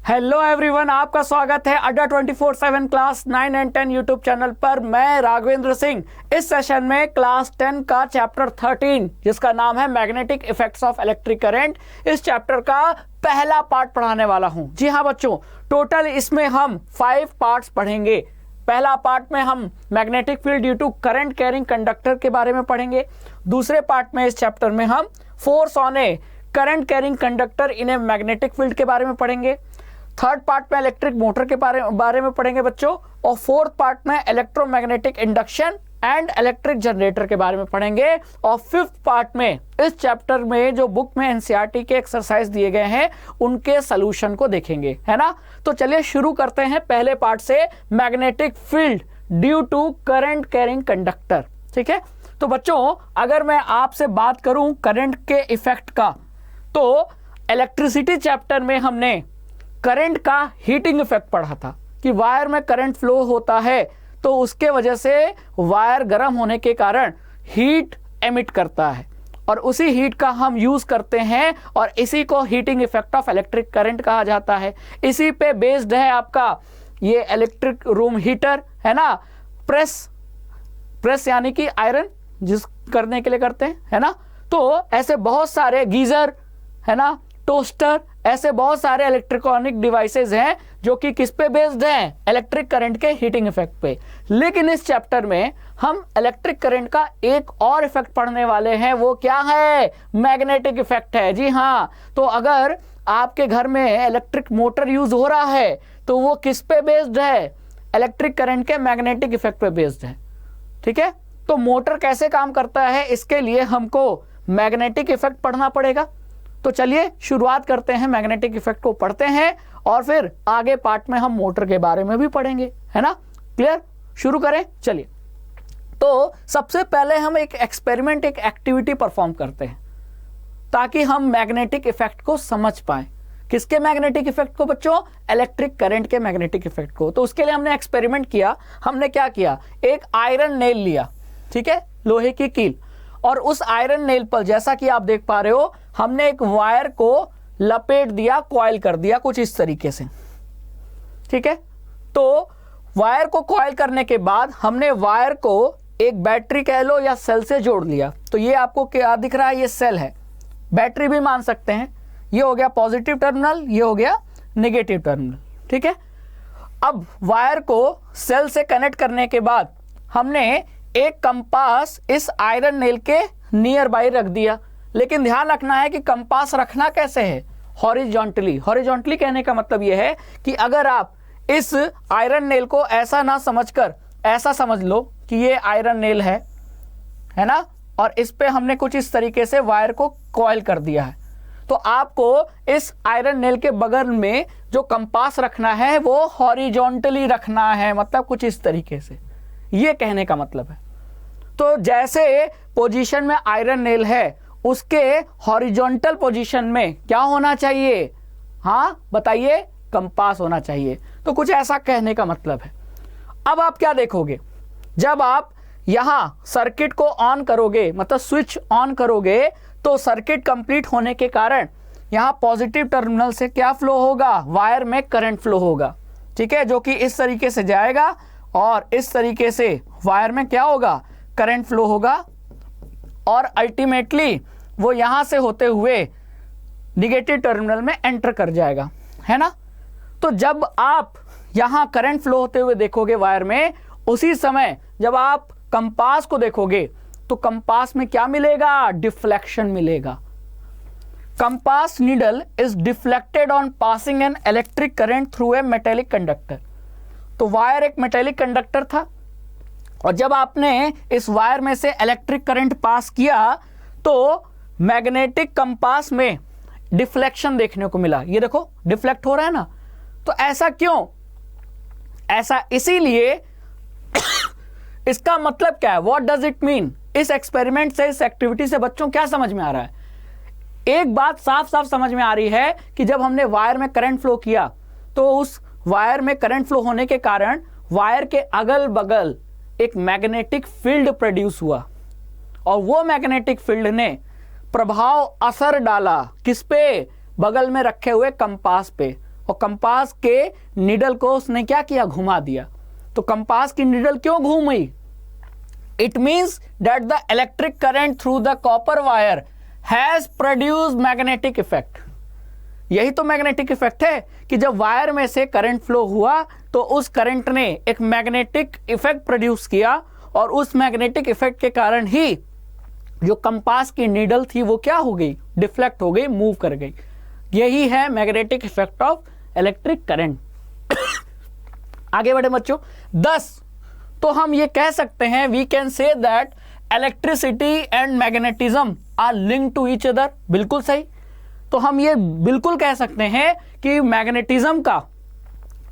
Hello everyone, आपका स्वागत है अड्डा 24/7 क्लास 9 एंड 10 यूट्यूब चैनल पर। मैं राघवेंद्र सिंह इस सेशन में क्लास 10 का चैप्टर 13 जिसका नाम है magnetic effects of electric current, इस चैप्टर का पहला पार्ट पढ़ाने वाला हूं। जी हाँ बच्चों, टोटल इसमें हम 5 पार्ट्स पढ़ेंगे। पहला पार्ट में हम magnetic field due to current carrying conductor के बारे में पढ़ेंगे। दूसरे पार्ट में इस चैप्टर में हम force on A current carrying conductor in a magnetic field के बारे में पढ़ेंगे। थर्ड पार्ट में इलेक्ट्रिक मोटर के बारे में पढ़ेंगे बच्चों, और फोर्थ पार्ट में electromagnetic induction and electric generator के बारे में पढ़ेंगे। और फिफ्थ पार्ट में इस चैप्टर में जो बुक में एनसीईआरटी के एक्सरसाइज दिए गए हैं उनके सॉल्यूशन को देखेंगे, है ना। तो चलिए शुरू करते हैं पहले पार्ट से, magnetic field due to current carrying conductor. ठीक है, तो बच्चों अगर मैं आपसे बात करूं करंट के इफेक्ट का, तो इलेक्ट्रिसिटी चैप्टर में हमने करंट का हीटिंग इफेक्ट पढ़ा था कि वायर में करंट फ्लो होता है तो उसके वजह से वायर गर्म होने के कारण हीट एमिट करता है, और उसी हीट का हम यूज करते हैं और इसी को heating effect of electric current कहा जाता है। इसी पे बेस्ड है आपका ये इलेक्ट्रिक रूम हीटर, है ना। प्रेस यानी कि आयरन जिस करने के लिए करते हैं, है ना। तो ऐसे बहुत सारे गीजर, है ना, टोस्टर, ऐसे बहुत सारे इलेक्ट्रॉनिक डिवाइसेस हैं जो कि किस पे बेस्ड हैं, इलेक्ट्रिक करंट के हीटिंग इफेक्ट पे। लेकिन इस चैप्टर में हम इलेक्ट्रिक करंट का एक और इफेक्ट पढ़ने वाले हैं। वो क्या है? मैग्नेटिक इफेक्ट है। जी हाँ, तो अगर आपके घर में इलेक्ट्रिक मोटर यूज हो रहा है तो वो किस पे बेस्ड है? इलेक्ट्रिक करंट के मैग्नेटिक इफेक्ट पे बेस्ड है। ठीक है, तो मोटर कैसे काम करता है इसके लिए हमको मैग्नेटिक इफेक्ट पढ़ना पड़ेगा। तो चलिए शुरुआत करते हैं, मैग्नेटिक इफेक्ट को पढ़ते हैं और फिर आगे पार्ट में हम मोटर के बारे में भी पढ़ेंगे, है ना। क्लियर? शुरू करें, चलिए। तो सबसे पहले हम एक एक्सपेरिमेंट, एक एक्टिविटी परफॉर्म करते हैं ताकि हम मैग्नेटिक इफेक्ट को समझ पाएं। किसके मैग्नेटिक इफेक्ट को बच्चों? इलेक्ट्रिक करंट के मैग्नेटिक इफेक्ट को। तो उसके लिए हमने एक्सपेरिमेंट किया। हमने क्या किया, एक आयरन नेल लिया, ठीक है, लोहे की कील, और उस आयरन नेल पर जैसा कि आप देख पा रहे हो हमने एक वायर को लपेट दिया, कॉइल कर दिया कुछ इस तरीके से। ठीक है, तो वायर को कॉइल करने के बाद हमने वायर को एक बैटरी कह लो या सेल से जोड़ लिया। तो ये आपको क्या दिख रहा है? ये सेल है, बैटरी भी मान सकते हैं। ये हो गया पॉजिटिव टर्मिनल, ये हो गया नेगेटिव टर्मिनल। ठीक है, अब वायर को सेल से कनेक्ट करने के बाद हमने एक कंपास इस आयरन नेल के नियर बाई रख दिया। लेकिन ध्यान रखना है कि कंपास रखना कैसे है? हॉरिजॉन्टली। हॉरिजॉन्टली कहने का मतलब यह है कि अगर आप इस आयरन नेल को ऐसा ना समझकर ऐसा समझ लो कि ये आयरन नेल है ना, और इस पे हमने कुछ इस तरीके से वायर को कॉइल कर दिया है, तो आपको इस आयरन नेल के बगल में जो कंपास रखना है वो हॉरिजॉन्टली रखना है, मतलब कुछ इस तरीके से, ये कहने का मतलब है। तो जैसे पोजीशन में आयरन नेल है उसके हॉरिजॉन्टल पोजीशन में क्या होना चाहिए? हाँ बताइए, कंपास होना चाहिए। तो कुछ ऐसा कहने का मतलब है। अब आप क्या देखोगे, जब आप यहां सर्किट को ऑन करोगे, मतलब स्विच ऑन करोगे, तो सर्किट कंप्लीट होने के कारण यहां पॉजिटिव टर्मिनल से क्या फ्लो होगा? वायर में करंट फ्लो होगा। ठीक है, जो कि इस तरीके से जाएगा और इस तरीके से वायर में क्या होगा? करंट फ्लो होगा, और अल्टीमेटली वो यहां से होते हुए निगेटिव टर्मिनल में एंटर कर जाएगा, है ना। तो जब आप यहां करंट फ्लो होते हुए देखोगे वायर में, उसी समय जब आप कंपास को देखोगे तो कंपास में क्या मिलेगा? डिफ्लेक्शन मिलेगा। Compass needle is deflected on passing an electric current through a metallic conductor. तो वायर एक मेटेलिक कंडक्टर था, और जब आपने इस वायर में से इलेक्ट्रिक करंट पास किया तो मैग्नेटिक कंपास में डिफ्लेक्शन देखने को मिला। ये देखो डिफ्लेक्ट हो रहा है ना। तो ऐसा क्यों? ऐसा इसीलिए इसका मतलब क्या है? What does it mean? इस एक्सपेरिमेंट से, इस एक्टिविटी से बच्चों क्या समझ में आ रहा है? एक बात साफ साफ समझ में आ रही है कि जब हमने वायर में करंट फ्लो किया तो उस वायर में करंट फ्लो होने के कारण वायर के अगल बगल एक मैग्नेटिक फील्ड प्रोड्यूस हुआ, और वो मैग्नेटिक फील्ड ने प्रभाव असर डाला किस पे? बगल में रखे हुए कंपास पे, और कंपास के नीडल को उसने क्या किया, घुमा दिया। तो कंपास की नीडल क्यों घूमी? It means that the electric current through the copper wire has produced magnetic effect. यही तो मैग्नेटिक इफेक्ट है कि जब वायर में से करंट फ्लो हुआ तो उस करंट ने एक मैग्नेटिक इफेक्ट प्रोड्यूस किया, और उस मैग्नेटिक इफेक्ट के कारण ही जो कंपास की नीडल थी वो क्या हो गई, डिफ्लेक्ट हो गई, मूव कर गई। यही है magnetic effect of electric current. आगे बढ़े बच्चों। 10, तो हम ये कह सकते हैं, we can say that electricity and magnetism are linked to each other. बिल्कुल सही। तो हम ये बिल्कुल कह सकते हैं कि मैग्नेटिज्म का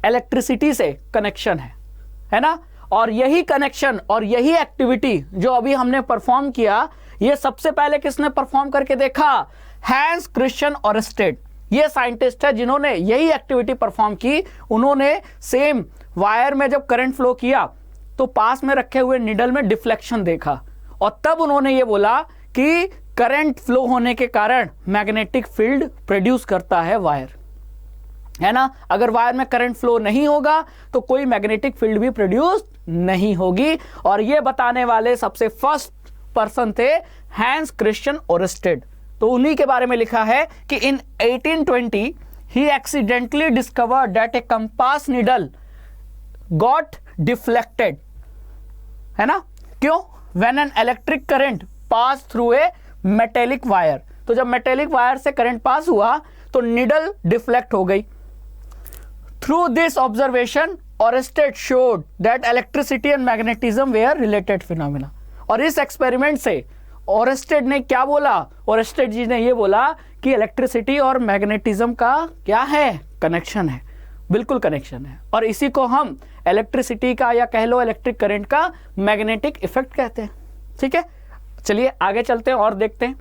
इलेक्ट्रिसिटी से कनेक्शन है ना। और यही कनेक्शन और यही एक्टिविटी जो अभी हमने परफॉर्म किया, ये सबसे पहले किसने परफॉर्म करके देखा? Hence Christian Oersted. ये साइंटिस्ट है जिन्होंने यही एक्टिविटी परफॉर्म की। उन्होंने सेम वायर में जब करंट फ्लो किया तो पास में रखे हुए नीडल में डिफ्लेक्शन देखा, और तब उन्होंने ये बोला कि करंट फ्लो होने के कारण मैग्नेटिक फील्ड प्रोड्यूस करता है वायर, है ना। अगर वायर में करंट फ्लो नहीं होगा तो कोई मैग्नेटिक फील्ड भी प्रोड्यूस नहीं होगी। और ये बताने वाले सबसे फर्स्ट पर्सन थे हैंस क्रिश्चियन ओरस्टेड। तो उन्हीं के बारे में लिखा है कि इन 1820 ही accidentally discovered that a compass needle got deflected, है ना। क्यों? When an electric current pass through a metallic wire. तो जब मेटेलिक वायर से करंट पास हुआ तो नीडल डिफ्लेक्ट हो गई। Through this observation Oersted showed that electricity and magnetism were related phenomena. और इस एक्सपेरिमेंट से ओरस्टेड ने क्या बोला? ओरस्टेड जी ने ये बोला कि इलेक्ट्रिसिटी और मैग्नेटिज्म का क्या है, कनेक्शन है, बिल्कुल कनेक्शन है। और इसी को हम इलेक्ट्रिसिटी का या कह लो इलेक्ट्रिक करंट का मैग्नेटिक इफेक्ट कहते हैं। ठीक है, चलिए आगे चलते हैं और देखते हैं।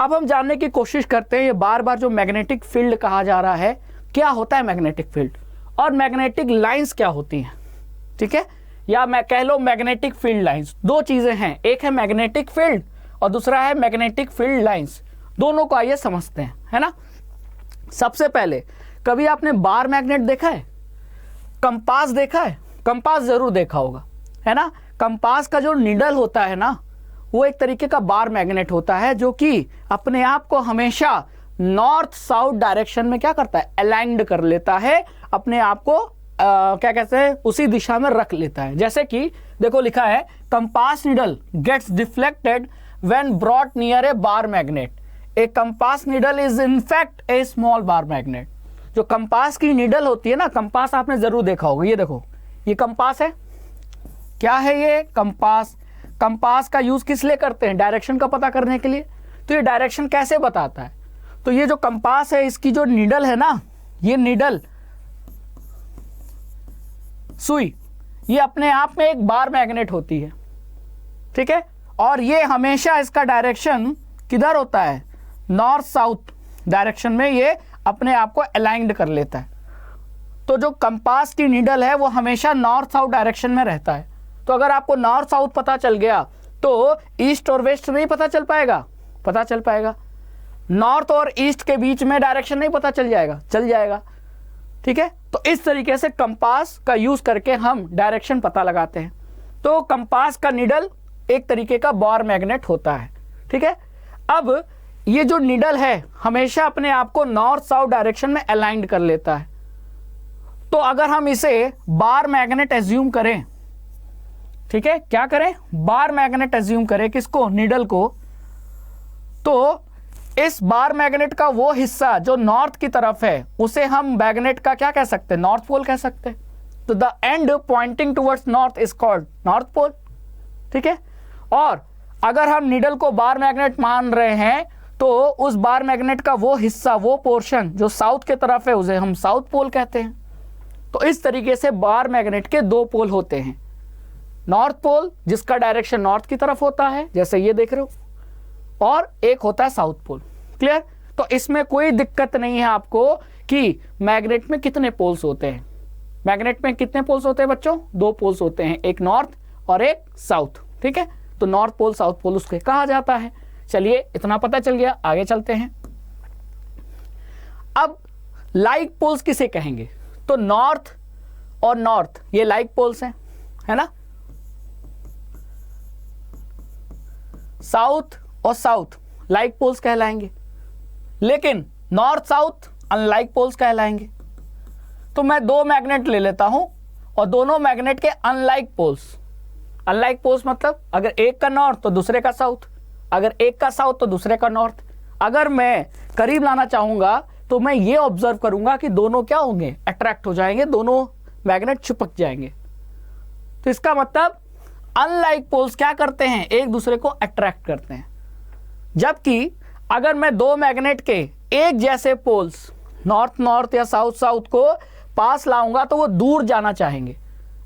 अब हम जानने की कोशिश करते हैं, ये बार बार जो मैग्नेटिक फील्ड कहा जा रहा है, क्या होता है मैग्नेटिक फील्ड, और मैग्नेटिक लाइंस क्या होती हैं। ठीक है, या मैं कह लो मैग्नेटिक फील्ड लाइंस। दो चीजें हैं, एक है मैग्नेटिक फील्ड और दूसरा है मैग्नेटिक फील्ड लाइंस। दोनों को आइए समझते हैं, है ना। सबसे पहले, कभी आपने बार मैग्नेट देखा है? कंपास देखा है? कंपास जरूर देखा होगा, है ना। कंपास का जो नीडल होता है ना, वो एक तरीके का बार मैग्नेट होता है जो कि अपने आप को हमेशा नॉर्थ साउथ डायरेक्शन में क्या करता है, अलाइंड कर लेता है, अपने आप को क्या कहते हैं, उसी दिशा में रख लेता है। जैसे कि देखो लिखा है, compass needle gets deflected when brought near a bar magnet. A compass needle is in fact a small bar magnet. जो कंपास की नीडल होती है ना, कंपास आपने जरूर देखा होगा। ये देखो, ये कंपास है। क्या है ये? कंपास। कंपास का यूज किस लिए करते हैं? डायरेक्शन का पता करने के लिए। तो ये डायरेक्शन कैसे बताता है? तो ये जो कंपास है, इसकी जो नीडल है ना, ये नीडल सुई, ये अपने आप में एक बार मैग्नेट होती है। ठीक है, और ये हमेशा इसका डायरेक्शन किधर होता है? नॉर्थ साउथ डायरेक्शन में ये अपने आप को अलाइंड कर लेता है। तो जो कंपास की नीडल है वो हमेशा नॉर्थ साउथ डायरेक्शन में रहता है। तो अगर आपको नॉर्थ साउथ पता चल गया तो ईस्ट और वेस्ट नहीं पता चल पाएगा? पता चल पाएगा। नॉर्थ और ईस्ट के बीच में डायरेक्शन नहीं पता चल जाएगा? चल जाएगा। ठीक है, तो इस तरीके से कंपास का यूज करके हम डायरेक्शन पता लगाते हैं। तो कंपास का नीडल एक तरीके का बार मैग्नेट होता है। ठीक है, अब ये जो नीडल है हमेशा अपने आप को नॉर्थ साउथ डायरेक्शन में अलाइंड कर लेता है। तो अगर हम इसे बार मैग्नेट एज्यूम करें, ठीक है, क्या करें? बार मैग्नेट एज्यूम करें। किसको? नीडल को। तो इस बार मैग्नेट का वो हिस्सा जो नॉर्थ की तरफ है उसे हम मैग्नेट का क्या कह सकते हैं? नॉर्थ पोल कह सकते हैं। तो the end pointing towards north is called north pole. ठीक है, और अगर हम नीडल को बार मैग्नेट मान रहे हैं तो उस बार मैग्नेट का वो हिस्सा, वो पोर्शन जो साउथ की तरफ है, उसे हम साउथ पोल कहते हैं। तो इस तरीके से बार मैग्नेट के दो पोल होते हैं। नॉर्थ पोल जिसका डायरेक्शन नॉर्थ की तरफ होता है, जैसे ये देख रहे हो, और एक होता है साउथ पोल। क्लियर? तो इसमें कोई दिक्कत नहीं है आपको कि मैग्नेट में कितने पोल्स होते हैं। मैग्नेट में कितने पोल्स होते हैं बच्चों? दो पोल्स होते हैं, एक नॉर्थ और एक साउथ। ठीक है, तो नॉर्थ पोल साउथ पोल उसके कहा जाता है। चलिए, इतना पता चल गया, आगे चलते हैं। अब लाइक पोल्स किसे कहेंगे? तो नॉर्थ और नॉर्थ ये लाइक पोल्स हैं, है ना। साउथ और साउथ लाइक पोल्स कहलाएंगे, लेकिन नॉर्थ साउथ अनलाइक पोल्स कहलाएंगे। तो मैं दो मैग्नेट ले लेता हूं और दोनों मैग्नेट के अनलाइक पोल्स, अनलाइक पोल्स मतलब अगर एक का नॉर्थ तो दूसरे का साउथ, अगर एक का साउथ तो दूसरे का नॉर्थ। अगर मैं करीब लाना चाहूंगा तो मैं ये ऑब्जर्व करूंगा कि दोनों क्या होंगे, अट्रैक्ट हो जाएंगे, दोनों मैग्नेट चिपक जाएंगे। तो इसका मतलब अनलाइक पोल्स क्या करते हैं, एक दूसरे को अट्रैक्ट करते हैं। जबकि अगर मैं दो मैग्नेट के एक जैसे पोल्स नॉर्थ नॉर्थ या साउथ साउथ को पास लाऊंगा तो वो दूर जाना चाहेंगे।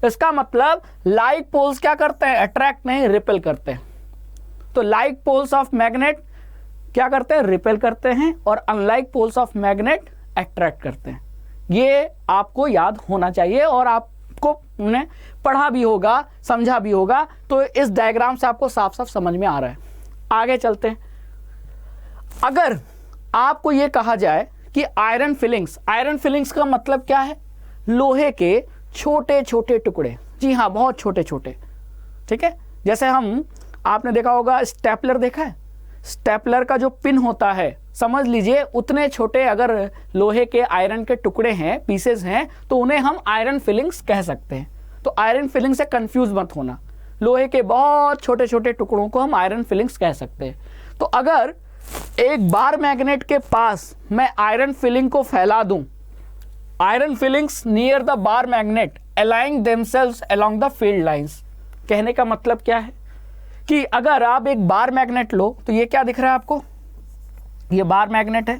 इसका मतलब लाइक पोल्स क्या करते हैं, अट्रैक्ट नहीं रिपेल करते हैं। तो लाइक पोल्स ऑफ मैग्नेट क्या करते हैं, रिपेल करते हैं, और unlike poles of magnet attract करते हैं। ये आपको याद होना चाहिए और आपको ने पढ़ा भी होगा, समझा भी होगा। तो इस डायग्राम से आपको साफ साफ समझ में आ रहा है। आगे चलते हैं। अगर आपको ये कहा जाए कि आयरन फिलिंग्स का मतलब क्या है, लोहे के छोटे छोटे टुकड़े। जी हाँ, बहुत छोटे छोटे, ठीक है। जैसे आपने देखा होगा स्टेपलर, देखा है, स्टेपलर का जो पिन होता है, समझ लीजिए उतने छोटे अगर लोहे के आयरन के टुकड़े हैं, पीसेस हैं, तो उन्हें हम आयरन फिलिंग्स कह सकते हैं। तो आयरन फिलिंग से कंफ्यूज मत होना, लोहे के बहुत छोटे छोटे टुकड़ों को हम आयरन फिलिंग्स कह सकते हैं। तो अगर एक बार मैग्नेट के पास मैं आयरन फिलिंग को फैला दूं, iron filings near the bar magnet aligning themselves along the field lines. कहने का मतलब क्या है कि अगर आप एक बार मैग्नेट लो तो ये क्या दिख रहा है आपको, ये बार मैग्नेट है,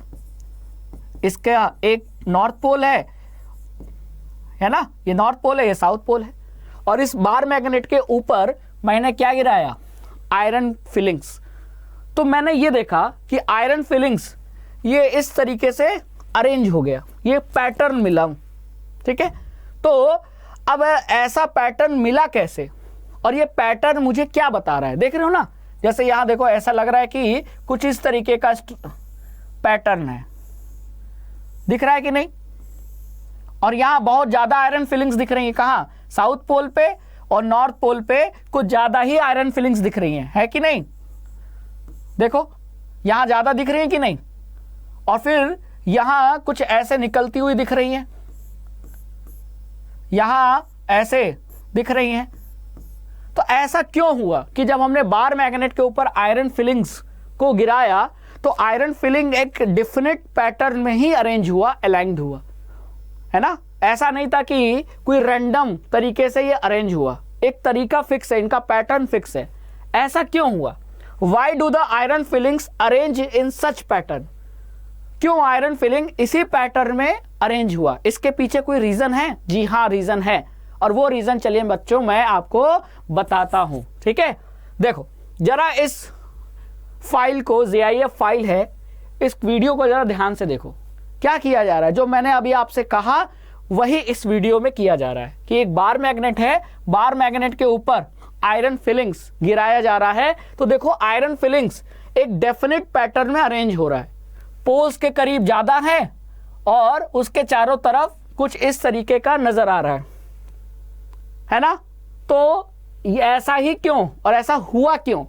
इसका एक नॉर्थ पोल है ना, ये नॉर्थ पोल है, ये साउथ पोल है, और इस बार मैग्नेट के ऊपर मैंने क्या गिराया, आयरन फिलिंग्स। तो मैंने ये देखा कि आयरन फिलिंग्स ये इस तरीके से अरेंज हो गया, ये पैटर्न मिला, ठीक है। तो अब ऐसा पैटर्न मिला कैसे, और ये पैटर्न मुझे क्या बता रहा है, देख रहे हो ना। जैसे यहां देखो, ऐसा लग रहा है कि कुछ इस तरीके का पैटर्न है, दिख रहा है कि नहीं। और यहां बहुत ज्यादा आयरन फिलिंग्स दिख रही है, कहां, साउथ पोल पे और नॉर्थ पोल पे कुछ ज्यादा ही आयरन फिलिंग्स दिख रही हैं, है कि नहीं। देखो यहां ज्यादा दिख रही है कि नहीं, और फिर यहां कुछ ऐसे निकलती हुई दिख रही हैं, यहां ऐसे दिख रही हैं। तो ऐसा क्यों हुआ कि जब हमने बार मैग्नेट के ऊपर आयरन फिलिंग्स को गिराया तो आयरन फिलिंग एक डिफिनिट पैटर्न में ही अरेंज हुआ, अलाइंड हुआ, है ना। ऐसा नहीं था कि कोई रैंडम तरीके से ये अरेंज हुआ, एक तरीका फिक्स है, इनका पैटर्न फिक्स है। ऐसा क्यों हुआ, why do the iron fillings arrange in such pattern, क्यों आयरन फिलिंग इसी पैटर्न में अरेंज हुआ, इसके पीछे कोई रीजन है। जी हाँ, रीजन है, और वो रीजन चलिए बच्चों मैं आपको बताता हूं, ठीक है। देखो जरा इस फाइल को, GIF फाइल है, इस वीडियो को जरा ध्यान से देखो, क्या किया जा रहा है। जो मैंने अभी आपसे कहा वही इस वीडियो में किया जा रहा है कि एक बार मैग्नेट है, बार मैग्नेट के ऊपर आयरन फिलिंग्स गिराया जा रहा है। तो देखो आयरन फिलिंग्स एक डेफिनेट पैटर्न में अरेंज हो रहा है, पोल्स के करीब ज्यादा है और उसके चारों तरफ कुछ इस तरीके का नजर आ रहा है ना। तो ये ऐसा ही क्यों और ऐसा हुआ क्यों,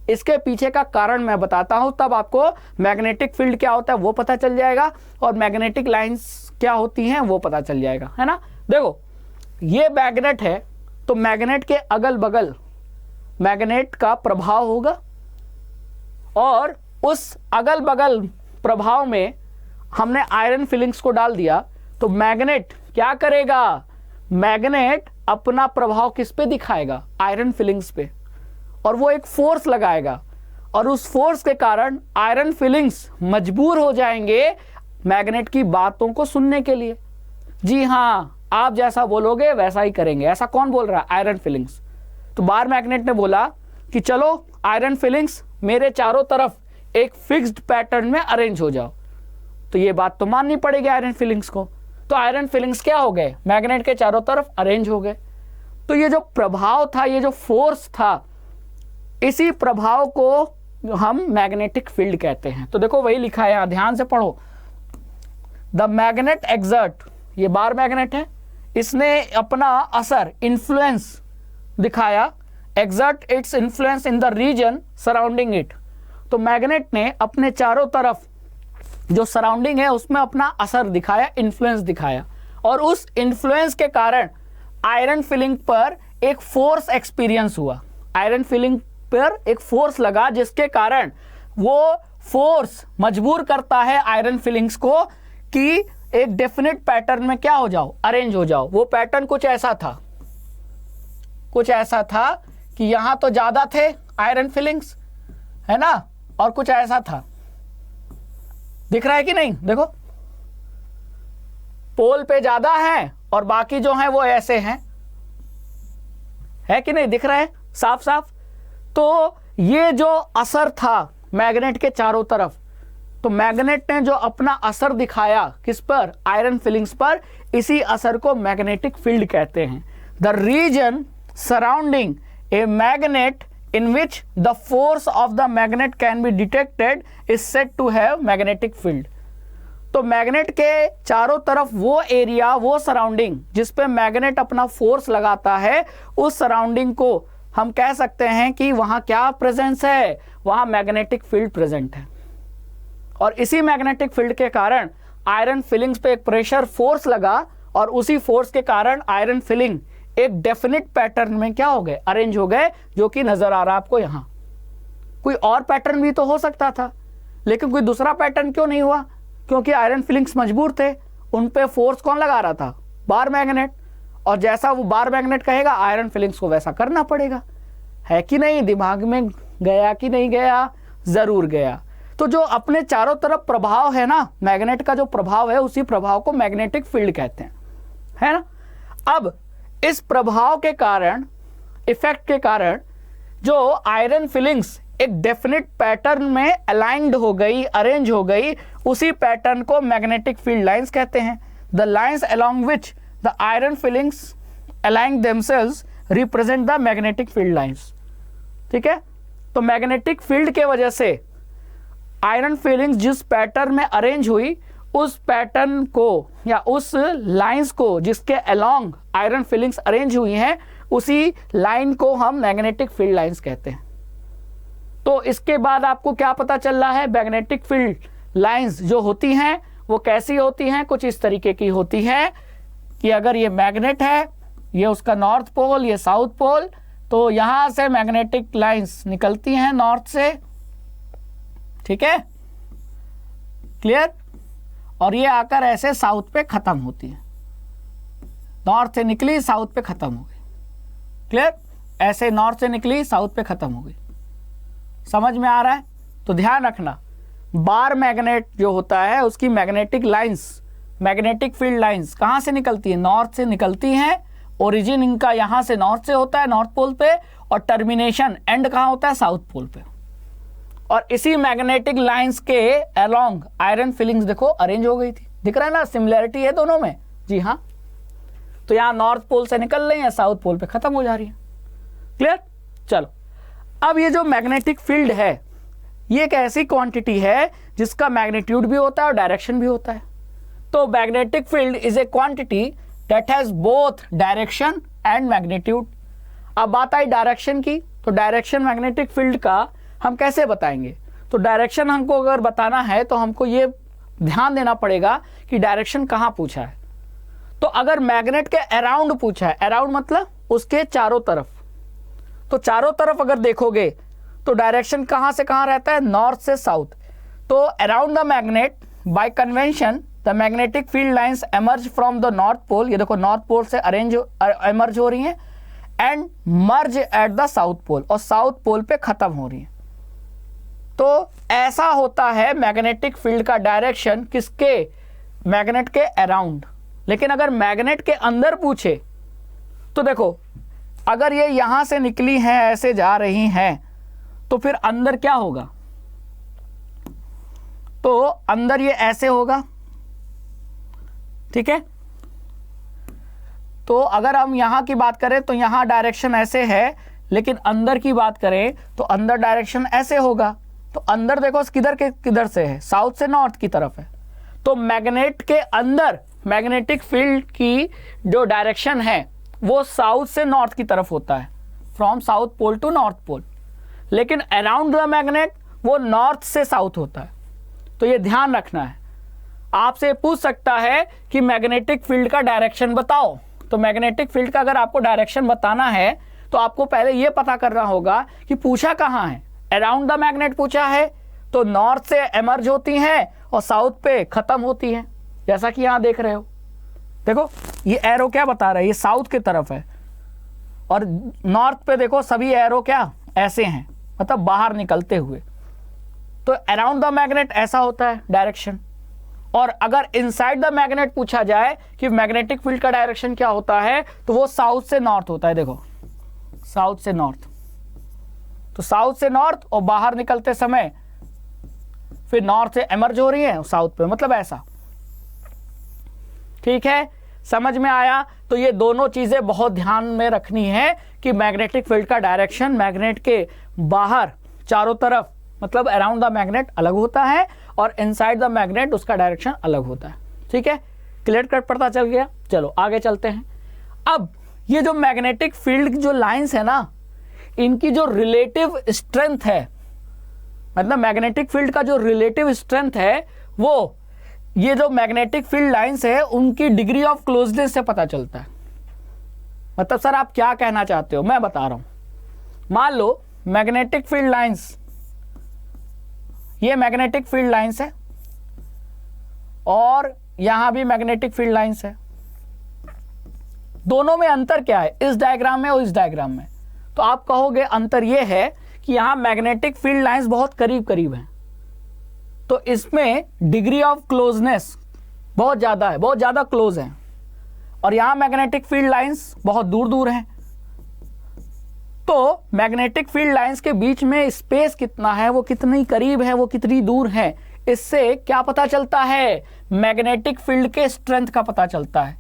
इसके पीछे का कारण मैं बताता हूं, तब आपको मैग्नेटिक फील्ड क्या होता है वो पता चल जाएगा और मैग्नेटिक लाइंस क्या होती हैं वो पता चल जाएगा, है ना। देखो ये मैग्नेट है, तो मैग्नेट के अगल बगल मैग्नेट का प्रभाव होगा, और उस अगल बगल प्रभाव में हमने आयरन फिलिंग्स को डाल दिया, तो मैग्नेट क्या करेगा, मैग्नेट अपना प्रभाव किस पे दिखाएगा, आयरन फिलिंग्स पे, और वो एक फोर्स लगाएगा, और उस फोर्स के कारण आयरन फिलिंग्स मजबूर हो जाएंगे मैग्नेट की बातों को सुनने के लिए। जी हाँ, आप जैसा बोलोगे वैसा ही करेंगे। ऐसा कौन बोल रहा है, आयरन फिलिंग्स। तो बार मैग्नेट ने बोला कि चलो आयरन फिलिंग्स मेरे चारों तरफ एक फिक्स्ड पैटर्न में अरेंज हो जाओ, तो ये बात तो माननी पड़ेगी आयरन फिलिंग्स को। तो आयरन फिलिंग्स क्या हो गए, मैग्नेट के चारों तरफ अरेंज हो गए। तो ये जो प्रभाव था, ये जो फोर्स था, इसी प्रभाव को हम मैग्नेटिक फील्ड कहते हैं। तो देखो वही लिखा है, ध्यान से पढ़ो। द मैग्नेट एक्सर्ट, ये बार मैग्नेट है, इसने अपना असर इन्फ्लुएंस दिखाया, exert its influence in the region surrounding it. तो मैग्नेट ने अपने चारों तरफ जो सराउंडिंग है उसमें अपना असर दिखाया, इन्फ्लुएंस दिखाया, और उस इन्फ्लुएंस के कारण आयरन फिलिंग पर एक फोर्स एक्सपीरियंस हुआ। आयरन फिलिंग पर एक फोर्स लगा जिसके कारण वो फोर्स मजबूर करता है आयरन फिलिंग्स को कि एक डेफिनेट पैटर्न में क्या हो जाओ, अरेंज हो जाओ। वो पैटर्न कुछ ऐसा था कि यहां तो ज्यादा थे आयरन फिलिंग्स, है ना, और कुछ ऐसा था, दिख रहा है कि नहीं, देखो पोल पे ज्यादा है और बाकी जो है वो ऐसे हैं, है कि नहीं, दिख रहा है साफ साफ। तो ये जो असर था मैग्नेट के चारों तरफ, तो मैग्नेट ने जो अपना असर दिखाया किस पर, आयरन फिलिंग्स पर, इसी असर को मैग्नेटिक फील्ड कहते हैं। The region surrounding a magnet in which the force of the magnet can be detected is said to have magnetic field। तो मैग्नेट के चारों तरफ वो एरिया, वो सराउंडिंग जिस पे मैग्नेट अपना फोर्स लगाता है, उस सराउंडिंग को हम कह सकते हैं कि वहां क्या प्रेजेंस है, वहां मैग्नेटिक फील्ड प्रेजेंट है। और इसी मैग्नेटिक फील्ड के कारण आयरन फिलिंग्स पे एक प्रेशर फोर्स लगा और उसी फोर्स के कारण आयरन फिलिंग एक डेफिनेट पैटर्न में क्या हो गए, अरेंज हो गए, जो कि नजर आ रहा है आपको यहां। कोई और पैटर्न भी तो हो सकता था, लेकिन कोई दूसरा पैटर्न क्यों नहीं हुआ, क्योंकि आयरन फिलिंग्स मजबूर थे, उन पे फोर्स कौन लगा रहा था, बार मैग्नेट, और जैसा वो बार मैग्नेट कहेगा आयरन फिलिंग्स को वैसा करना पड़ेगा, है कि नहीं, दिमाग में गया कि नहीं गया, जरूर गया। तो जो अपने चारों तरफ प्रभाव है ना, मैग्नेट का जो प्रभाव है, उसी प्रभाव को मैग्नेटिक फील्ड कहते हैं, है ना। अब इस प्रभाव के कारण, इफेक्ट के कारण, जो आयरन फिलिंग्स एक डेफिनेट पैटर्न में अलाइंड हो गई, अरेंज हो गई, उसी पैटर्न को मैग्नेटिक फील्ड लाइंस कहते हैं। The lines along which the iron filings aligning themselves represent the magnetic field lines. ठीक है, तो मैग्नेटिक फील्ड के वजह से आयरन फिलिंग्स जिस पैटर्न में अरेंज हुई, उस पैटर्न को या उस लाइंस को जिसके अलोंग आयरन फिलिंग्स अरेंज हुई हैं, उसी लाइन को हम मैग्नेटिक फील्ड लाइंस कहते हैं। तो इसके बाद आपको क्या पता चल रहा है, मैग्नेटिक फील्ड लाइंस जो होती हैं वो कैसी होती हैं, कुछ इस तरीके की होती है कि अगर ये मैग्नेट है, ये उसका नॉर्थ पोल, ये साउथ पोल, तो यहां से मैग्नेटिक लाइंस निकलती हैं नॉर्थ से, ठीक है, क्लियर, और ये आकर ऐसे साउथ पे खत्म होती है, नॉर्थ से निकली साउथ पे खत्म हो गई, क्लियर, ऐसे नॉर्थ से निकली साउथ पे खत्म हो गई, समझ में आ रहा है। तो ध्यान रखना, बार मैग्नेट जो होता है उसकी magnetic lines, magnetic field lines कहां से निकलती है, नॉर्थ से निकलती हैं, ओरिजिन इनका यहां से नॉर्थ से होता है, नॉर्थ पोल पे, और टर्मिनेशन एंड कहां होता है, साउथ पोल पे। और इसी मैग्नेटिक लाइंस के अलोंग आयरन फिलिंग्स देखो अरेंज हो गई थी, दिख रहा है ना, सिमिलैरिटी है दोनों में, जी हाँ। तो यहां नॉर्थ पोल से निकल रही है, साउथ पोल पे खत्म हो जा रही है, क्लियर। चलो, अब ये जो मैग्नेटिक फील्ड है, ये एक ऐसी क्वांटिटी है जिसका मैग्नीट्यूड भी होता है और डायरेक्शन भी होता है। तो magnetic field is a quantity that has both direction and magnitude. अब बात आई डायरेक्शन की, तो डायरेक्शन मैग्नेटिक फील्ड का हम कैसे बताएंगे, तो डायरेक्शन हमको अगर बताना है तो हमको ये ध्यान देना पड़ेगा कि डायरेक्शन कहाँ पूछा है। तो अगर मैग्नेट के अराउंड पूछा है, अराउंड मतलब उसके चारों तरफ, तो चारों तरफ अगर देखोगे तो डायरेक्शन कहाँ से कहाँ रहता है, नॉर्थ से साउथ। तो around the magnet by convention the magnetic field lines emerge from the north pole, ये देखो नॉर्थ पोल से एमर्ज हो रही हैं, and merge at the south pole, और साउथ पोल पे खत्म हो रही है। तो ऐसा होता है मैग्नेटिक फील्ड का डायरेक्शन किसके, मैग्नेट के अराउंड। लेकिन अगर मैग्नेट के अंदर पूछे तो देखो, अगर ये यहां से निकली हैं, ऐसे जा रही हैं, तो फिर अंदर क्या होगा, तो अंदर ये ऐसे होगा, ठीक है। तो अगर हम यहां की बात करें तो यहां डायरेक्शन ऐसे है, लेकिन अंदर की बात करें तो अंदर डायरेक्शन ऐसे होगा। तो अंदर देखो किधर के किधर से है, साउथ से नॉर्थ की तरफ है, तो मैग्नेट के अंदर मैग्नेटिक फील्ड की जो डायरेक्शन है वो साउथ से नॉर्थ की तरफ होता है, from south pole to north pole. लेकिन अराउंड द मैग्नेट वो नॉर्थ से साउथ होता है। तो ये ध्यान रखना है। आपसे पूछ सकता है कि मैग्नेटिक फील्ड का डायरेक्शन बताओ। तो मैग्नेटिक फील्ड का अगर आपको डायरेक्शन बताना है तो आपको पहले ये पता करना होगा कि पूछा कहाँ है। अराउंड द मैग्नेट पूछा है तो नॉर्थ से एमर्ज होती हैं और साउथ पे खत्म होती हैं, जैसा कि यहां देख रहे हो। देखो ये एरो क्या बता रहा है, ये साउथ की तरफ है, और नॉर्थ पे देखो सभी एरो क्या ऐसे हैं, मतलब बाहर निकलते हुए। तो अराउंड द मैग्नेट ऐसा होता है डायरेक्शन। और अगर इनसाइड द मैग्नेट पूछा जाए कि मैग्नेटिक फील्ड का डायरेक्शन क्या होता है, तो वो साउथ से नॉर्थ होता है। देखो साउथ से नॉर्थ, तो साउथ से नॉर्थ, और बाहर निकलते समय फिर नॉर्थ से एमर्ज हो रही है साउथ पे, मतलब ऐसा। ठीक है, समझ में आया। तो ये दोनों चीजें बहुत ध्यान में रखनी है कि मैग्नेटिक फील्ड का डायरेक्शन मैग्नेट के बाहर चारों तरफ, मतलब अराउंड द मैग्नेट अलग होता है और इनसाइड द मैग्नेट उसका डायरेक्शन अलग होता है। ठीक है, क्लियर कट पता चल गया। चलो आगे चलते हैं। अब ये जो मैग्नेटिक फील्ड जो लाइंस है ना, इनकी जो रिलेटिव स्ट्रेंथ है, मतलब मैग्नेटिक फील्ड का जो रिलेटिव स्ट्रेंथ है, वो ये जो मैग्नेटिक फील्ड लाइंस है उनकी डिग्री ऑफ क्लोजनेस से पता चलता है। मतलब सर आप क्या कहना चाहते हो, मैं बता रहा हूं। मान लो मैग्नेटिक फील्ड लाइंस, ये मैग्नेटिक फील्ड लाइंस है और यहां भी मैग्नेटिक फील्ड लाइंस है। दोनों में अंतर क्या है, इस डायग्राम में और इस डायग्राम में? तो आप कहोगे अंतर यह है कि यहां मैग्नेटिक फील्ड लाइंस बहुत करीब करीब हैं, तो इसमें डिग्री ऑफ क्लोजनेस बहुत ज्यादा है, बहुत ज्यादा क्लोज है। और यहां मैग्नेटिक फील्ड लाइंस बहुत दूर दूर हैं। तो मैग्नेटिक फील्ड लाइंस के बीच में स्पेस कितना है, वो कितनी करीब है, वो कितनी दूर है, इससे क्या पता चलता है, मैग्नेटिक फील्ड के स्ट्रेंथ का पता चलता है।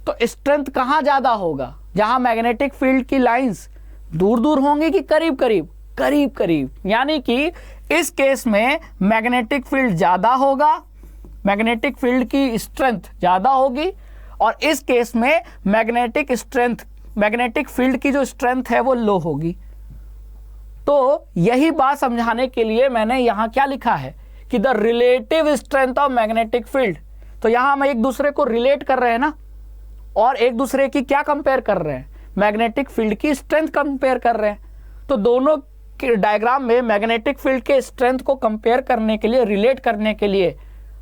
तो स्ट्रेंथ कहां ज्यादा होगा, जहां मैग्नेटिक फील्ड की लाइंस दूर दूर होंगी कि करीब करीब? करीब करीब। यानी कि इस केस में मैग्नेटिक फील्ड ज्यादा होगा, मैग्नेटिक फील्ड की स्ट्रेंथ ज्यादा होगी, और इस केस में मैग्नेटिक स्ट्रेंथ, मैग्नेटिक फील्ड की जो स्ट्रेंथ है वो लो होगी। तो यही बात समझाने के लिए मैंने यहां क्या लिखा है कि the relative strength of magnetic field. तो यहां हम एक दूसरे को रिलेट कर रहे हैं ना, और एक दूसरे की क्या कंपेयर कर रहे हैं, मैग्नेटिक फील्ड की स्ट्रेंथ कंपेयर कर रहे हैं। तो दोनों के डायग्राम में मैग्नेटिक फील्ड के स्ट्रेंथ को कंपेयर करने के लिए, रिलेट करने के लिए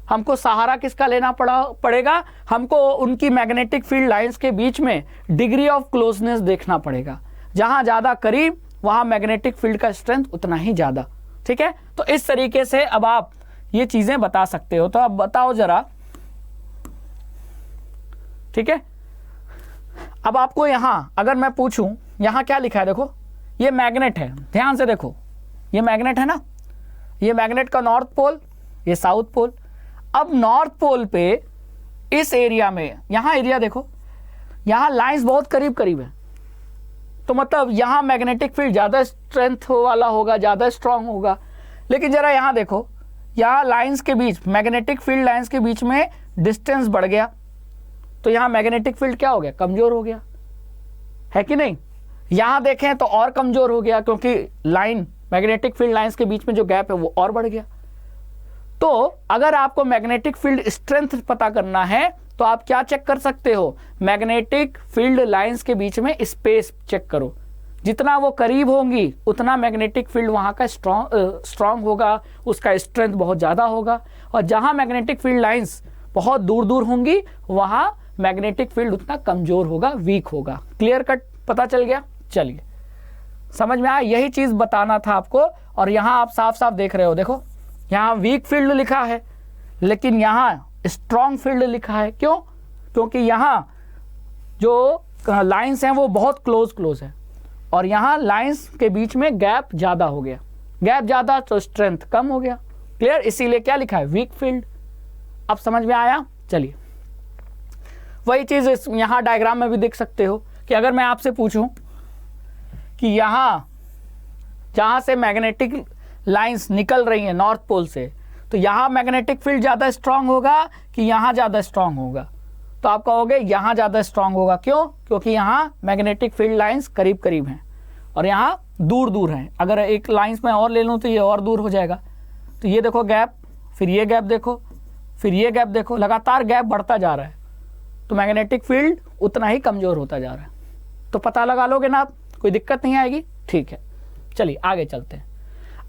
हमको सहारा किसका लेना पड़ेगा, हमको उनकी मैग्नेटिक फील्ड लाइंस के बीच में डिग्री ऑफ क्लोजनेस देखना पड़ेगा। जहां ज्यादा करीब वहां मैग्नेटिक फील्ड का स्ट्रेंथ उतना ही ज्यादा। ठीक है, तो इस तरीके से अब आप ये चीजें बता सकते हो। तो अब बताओ जरा, ठीक है। अब आपको यहां अगर मैं पूछूं, यहां क्या लिखा है, देखो ये मैग्नेट है, ध्यान से देखो, ये मैग्नेट है ना, ये मैग्नेट का नॉर्थ पोल, ये साउथ पोल। अब नॉर्थ पोल पे इस एरिया में, यहां एरिया देखो, यहां लाइंस बहुत करीब करीब है, तो मतलब यहां मैग्नेटिक फील्ड ज्यादा स्ट्रेंथ वाला होगा, ज्यादा स्ट्रांग होगा। लेकिन जरा यहां देखो, यहां लाइंस के बीच, मैग्नेटिक फील्ड लाइंस के बीच में डिस्टेंस बढ़ गया, तो यहां मैग्नेटिक फील्ड क्या हो गया, कमजोर हो गया, है कि नहीं? यहां देखें तो और कमजोर हो गया, क्योंकि लाइन, मैग्नेटिक फील्ड लाइंस के बीच में जो गैप है वो और बढ़ गया। तो अगर आपको मैग्नेटिक फील्ड स्ट्रेंथ पता करना है तो आप क्या चेक कर सकते हो, मैग्नेटिक फील्ड लाइंस के बीच में स्पेस चेक करो। जितना वो करीब होंगी उतना मैग्नेटिक फील्ड वहां का स्ट्रांग होगा, उसका स्ट्रेंथ बहुत ज्यादा होगा। और जहां मैग्नेटिक फील्ड लाइंस बहुत दूर दूर होंगी वहां मैग्नेटिक फील्ड उतना कमजोर होगा, वीक होगा। क्लियर कट पता चल गया? चलिए, समझ में आया? यही चीज बताना था आपको। और यहां आप साफ साफ देख रहे हो, देखो यहां वीक फील्ड लिखा है लेकिन यहां स्ट्रॉन्ग फील्ड लिखा है। क्यों? क्योंकि यहां जो लाइंस हैं वो बहुत क्लोज है, और यहां लाइंस के बीच में गैप ज्यादा हो गया, गैप ज्यादा तो स्ट्रेंथ कम हो गया। क्लियर? इसीलिए क्या लिखा है, वीक फील्ड। अब समझ में आया? चलिए, वही चीज यहां डायग्राम में भी देख सकते हो कि अगर मैं आपसे पूछूं कि यहां जहां से मैग्नेटिक लाइंस निकल रही हैं नॉर्थ पोल से, तो यहाँ मैग्नेटिक फील्ड ज़्यादा स्ट्रांग होगा कि यहाँ ज़्यादा स्ट्रांग होगा? तो आप कहोगे यहाँ ज़्यादा स्ट्रांग होगा। क्यों? क्योंकि यहाँ मैग्नेटिक फील्ड लाइंस करीब करीब हैं और यहाँ दूर दूर हैं। अगर एक लाइंस में और ले लूँ तो ये और दूर हो जाएगा। तो ये देखो गैप, फिर ये गैप देखो, फिर ये गैप देखो, लगातार गैप बढ़ता जा रहा है, तो मैग्नेटिक फील्ड उतना ही कमज़ोर होता जा रहा है। तो पता लगा लोगे ना आप, कोई दिक्कत नहीं आएगी। ठीक है, चलिए आगे चलते हैं।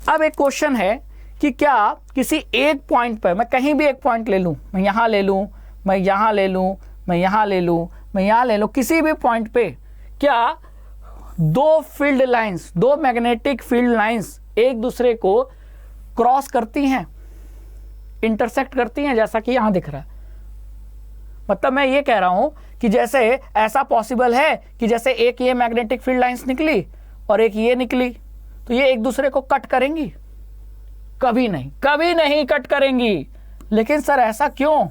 अब एक क्वेश्चन है कि क्या किसी एक पॉइंट पर, मैं कहीं भी एक पॉइंट ले लूँ, मैं यहाँ ले लूँ, मैं यहाँ ले लूँ, मैं यहाँ ले लूँ, मैं यहाँ ले लूँ, किसी भी पॉइंट पे क्या दो फील्ड लाइंस, दो मैग्नेटिक फील्ड लाइंस एक दूसरे को क्रॉस करती हैं, इंटरसेक्ट करती हैं, जैसा कि यहाँ दिख रहा है? मतलब मैं ये कह रहा हूँ कि जैसे ऐसा पॉसिबल है कि जैसे एक ये मैग्नेटिक फील्ड लाइंस निकली और एक ये निकली, तो ये एक दूसरे को कट करेंगी? कभी नहीं, कभी नहीं कट करेंगी। लेकिन सर ऐसा क्यों?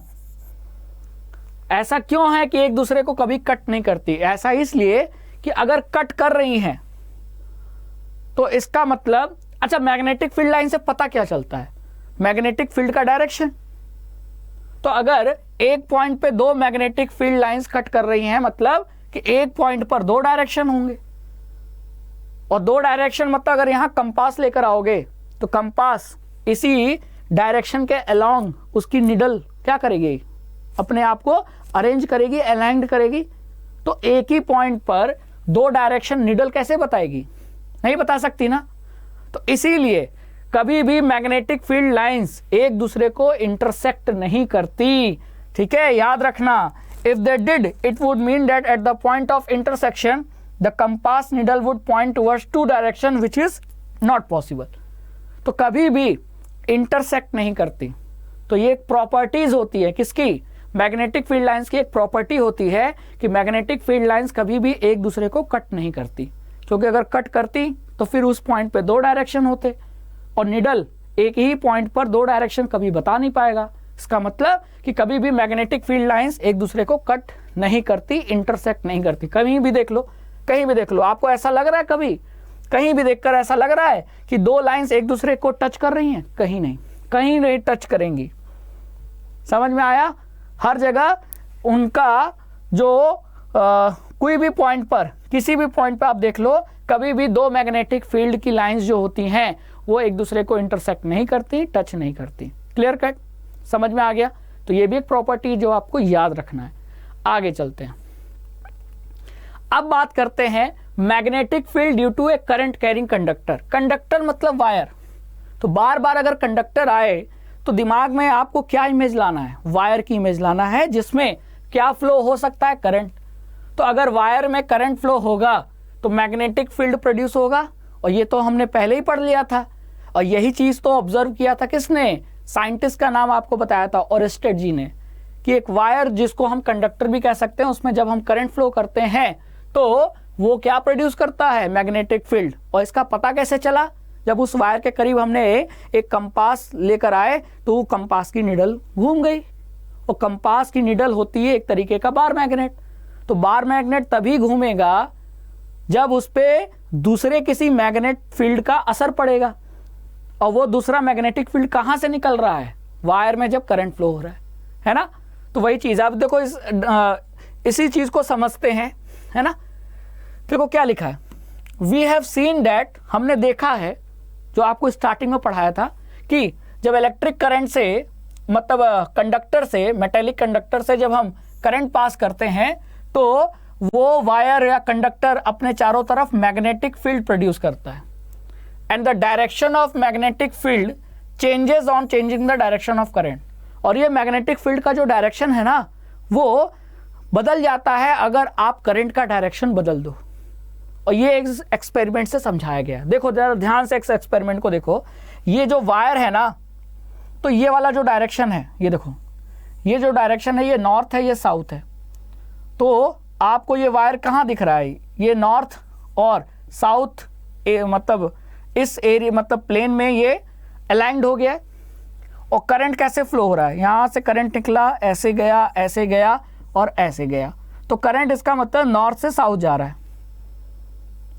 ऐसा क्यों है कि एक दूसरे को कभी कट नहीं करती? ऐसा इसलिए कि अगर कट कर रही हैं तो इसका मतलब, अच्छा मैग्नेटिक फील्ड लाइन से पता क्या चलता है? मैग्नेटिक फील्ड का डायरेक्शन। तो अगर एक पॉइंट पे दो मैग्नेटिक फील्ड लाइंस कट कर रही हैं, मतलब कि एक पॉइंट पर दो डायरेक्शन होंगे, और दो डायरेक्शन मतलब अगर यहां कंपास लेकर आओगे तो कंपास इसी डायरेक्शन के अलोंग उसकी निडल क्या करेगी? अपने आप को अरेंज करेगी, अलाइंड करेगी। तो एक ही पॉइंट पर दो डायरेक्शन निडल कैसे बताएगी? नहीं बता सकती ना। तो इसीलिए कभी भी मैग्नेटिक फील्ड लाइंस एक दूसरे को इंटरसेक्ट नहीं करती। ठीक है, याद रखना। If they did, it would mean that at the point of intersection the compass needle would point towards two direction which is not possible. तो कभी भी इंटरसेक्ट नहीं करती। तो ये एक प्रॉपर्टीज होती है किसकी? मैग्नेटिक फील्ड लाइंस की एक प्रॉपर्टी होती है कि मैग्नेटिक फील्ड लाइंस कभी भी एक दूसरे को कट नहीं करती, क्योंकि अगर कट करती तो फिर उस पॉइंट पे दो डायरेक्शन होते और निडल एक ही पॉइंट पर दो डायरेक्शन कभी बता नहीं पाएगा। इसका मतलब कि कभी भी मैग्नेटिक फील्ड लाइंस एक दूसरे को कट नहीं करती, इंटरसेक्ट नहीं करती। कहीं भी देख लो, कहीं भी देख लो, आपको ऐसा लग रहा है कभी कहीं भी देखकर ऐसा लग रहा है कि दो लाइंस एक दूसरे को टच कर रही हैं? कहीं नहीं, कहीं नहीं टच करेंगी। समझ में आया? हर जगह उनका जो कोई भी पॉइंट पर, किसी भी पॉइंट पर आप देख लो, कभी भी दो मैग्नेटिक फील्ड की लाइंस जो होती हैं वो एक दूसरे को इंटरसेक्ट नहीं करती, टच नहीं करती। Clear cut? समझ में आ गया? तो ये भी एक प्रॉपर्टी जो आपको याद रखना है। आगे चलते हैं। अब बात करते हैं magnetic field due to a current carrying conductor. Conductor मतलब वायर। तो बार बार अगर कंडक्टर आए तो दिमाग में आपको क्या इमेज लाना है? वायर की इमेज लाना है, जिसमें क्या फ्लो हो सकता है? करंट। तो अगर वायर में करंट फ्लो होगा तो मैग्नेटिक फील्ड प्रोड्यूस होगा, और ये तो हमने पहले ही पढ़ लिया था। और यही चीज तो ऑब्जर्व किया था किसने? साइंटिस्ट का नाम आपको बताया था, ओरेस्टेड जी ने, कि एक वायर जिसको हम कंडक्टर भी कह सकते हैं, उसमें जब हम करंट फ्लो करते हैं तो वो क्या प्रोड्यूस करता है? Magnetic field. और इसका पता कैसे चला? जब उस वायर के करीब हमने एक कंपास लेकर आए तो कंपास की निडल घूम गई, और कंपास की निडल होती है एक तरीके का बार मैग्नेट। तो बार मैग्नेट तभी घूमेगा जब उस पे दूसरे किसी मैग्नेट फील्ड का असर पड़ेगा, और वो दूसरा मैग्नेटिक फील्ड कहां से निकल रहा है? वायर में जब करंट फ्लो हो रहा है ना। तो वही चीज आप देखो, इसी चीज को समझते हैं, है ना। देखो क्या लिखा है, वी हैव सीन दैट, हमने देखा है, जो आपको स्टार्टिंग में पढ़ाया था, कि जब इलेक्ट्रिक करंट से, मतलब कंडक्टर से, मेटेलिक कंडक्टर से जब हम करंट पास करते हैं तो वो वायर या कंडक्टर अपने चारों तरफ मैग्नेटिक फील्ड प्रोड्यूस करता है, and the direction of magnetic field changes on changing the direction of current. और ये मैग्नेटिक फील्ड का जो डायरेक्शन है ना, वो बदल जाता है अगर आप करंट का डायरेक्शन बदल दो। और ये एक एक्सपेरिमेंट से समझाया गया। देखो जरा ध्यान से इस एक्सपेरिमेंट को देखो। ये जो वायर है ना, तो ये वाला जो डायरेक्शन है, ये देखो, ये जो डायरेक्शन है, ये नॉर्थ है, ये साउथ है। तो आपको ये वायर कहाँ दिख रहा है? ये नॉर्थ और साउथ, मतलब इस एरिया, मतलब प्लेन में ये अलाइंड हो गया। और करंट कैसे फ्लो हो रहा है? यहाँ से करंट निकला, ऐसे गया, ऐसे गया और ऐसे गया। तो करंट इसका मतलब नॉर्थ से साउथ जा रहा है।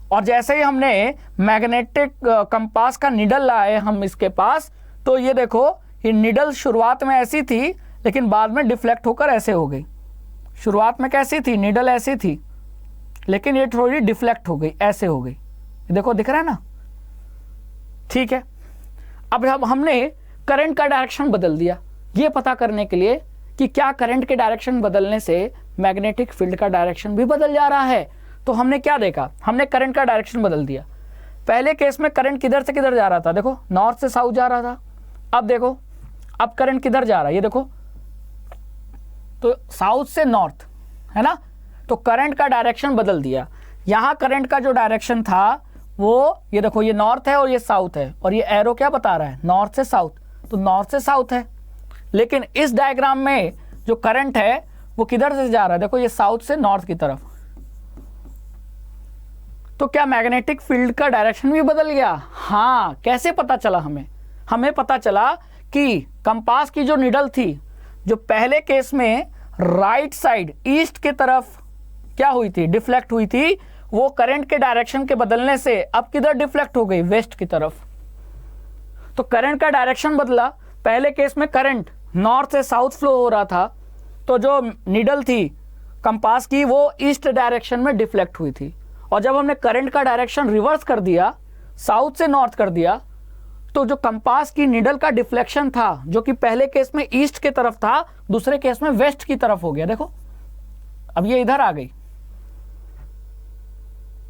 और जैसे ही हमने मैग्नेटिक कंपास का निडल लाए हम इसके पास, तो ये देखो ये निडल शुरुआत में ऐसी थी लेकिन बाद में डिफ्लेक्ट होकर ऐसे हो गई। शुरुआत में कैसी थी, निडल ऐसी थी लेकिन ये थोड़ी डिफ्लेक्ट हो गई, ऐसे हो गई। देखो दिख रहा है ना, ठीक है। अब हमने करंट का डायरेक्शन बदल दिया, ये पता करने के लिए कि क्या करंट के डायरेक्शन बदलने से मैग्नेटिक फील्ड का डायरेक्शन भी बदल जा रहा है। तो हमने क्या देखा, हमने करंट का डायरेक्शन बदल दिया। पहले केस में करंट किधर से किधर जा रहा था, देखो नॉर्थ से साउथ जा रहा था। अब देखो अब करंट किधर जा रहा है, ये देखो तो साउथ से नॉर्थ, है ना। तो करंट का डायरेक्शन बदल दिया। यहां करंट का जो डायरेक्शन था वो ये देखो, ये नॉर्थ है और ये साउथ है, और ये एरो क्या बता रहा है, नॉर्थ से साउथ, तो नॉर्थ से साउथ है। लेकिन इस डायग्राम में जो करंट है वो किधर से जा रहा है, देखो ये साउथ से नॉर्थ की तरफ। तो क्या मैग्नेटिक फील्ड का डायरेक्शन भी बदल गया? हाँ, कैसे पता चला हमें पता चला कि कंपास की जो निडल थी, जो पहले केस में राइट साइड ईस्ट की तरफ क्या हुई थी, डिफ्लेक्ट हुई थी, वो करंट के डायरेक्शन के बदलने से अब किधर डिफ्लेक्ट हो गई, वेस्ट की तरफ। तो करंट का डायरेक्शन बदला। पहले केस में करंट नॉर्थ से साउथ फ्लो हो रहा था, तो जो निडल थी कंपास की वो ईस्ट डायरेक्शन में डिफ्लेक्ट हुई थी। और जब हमने करंट का डायरेक्शन रिवर्स कर दिया, साउथ से नॉर्थ कर दिया, तो जो कंपास की निडल का डिफ्लेक्शन था, जो कि पहले केस में ईस्ट की तरफ था, दूसरे केस में वेस्ट की तरफ हो गया। देखो अब ये इधर आ गई।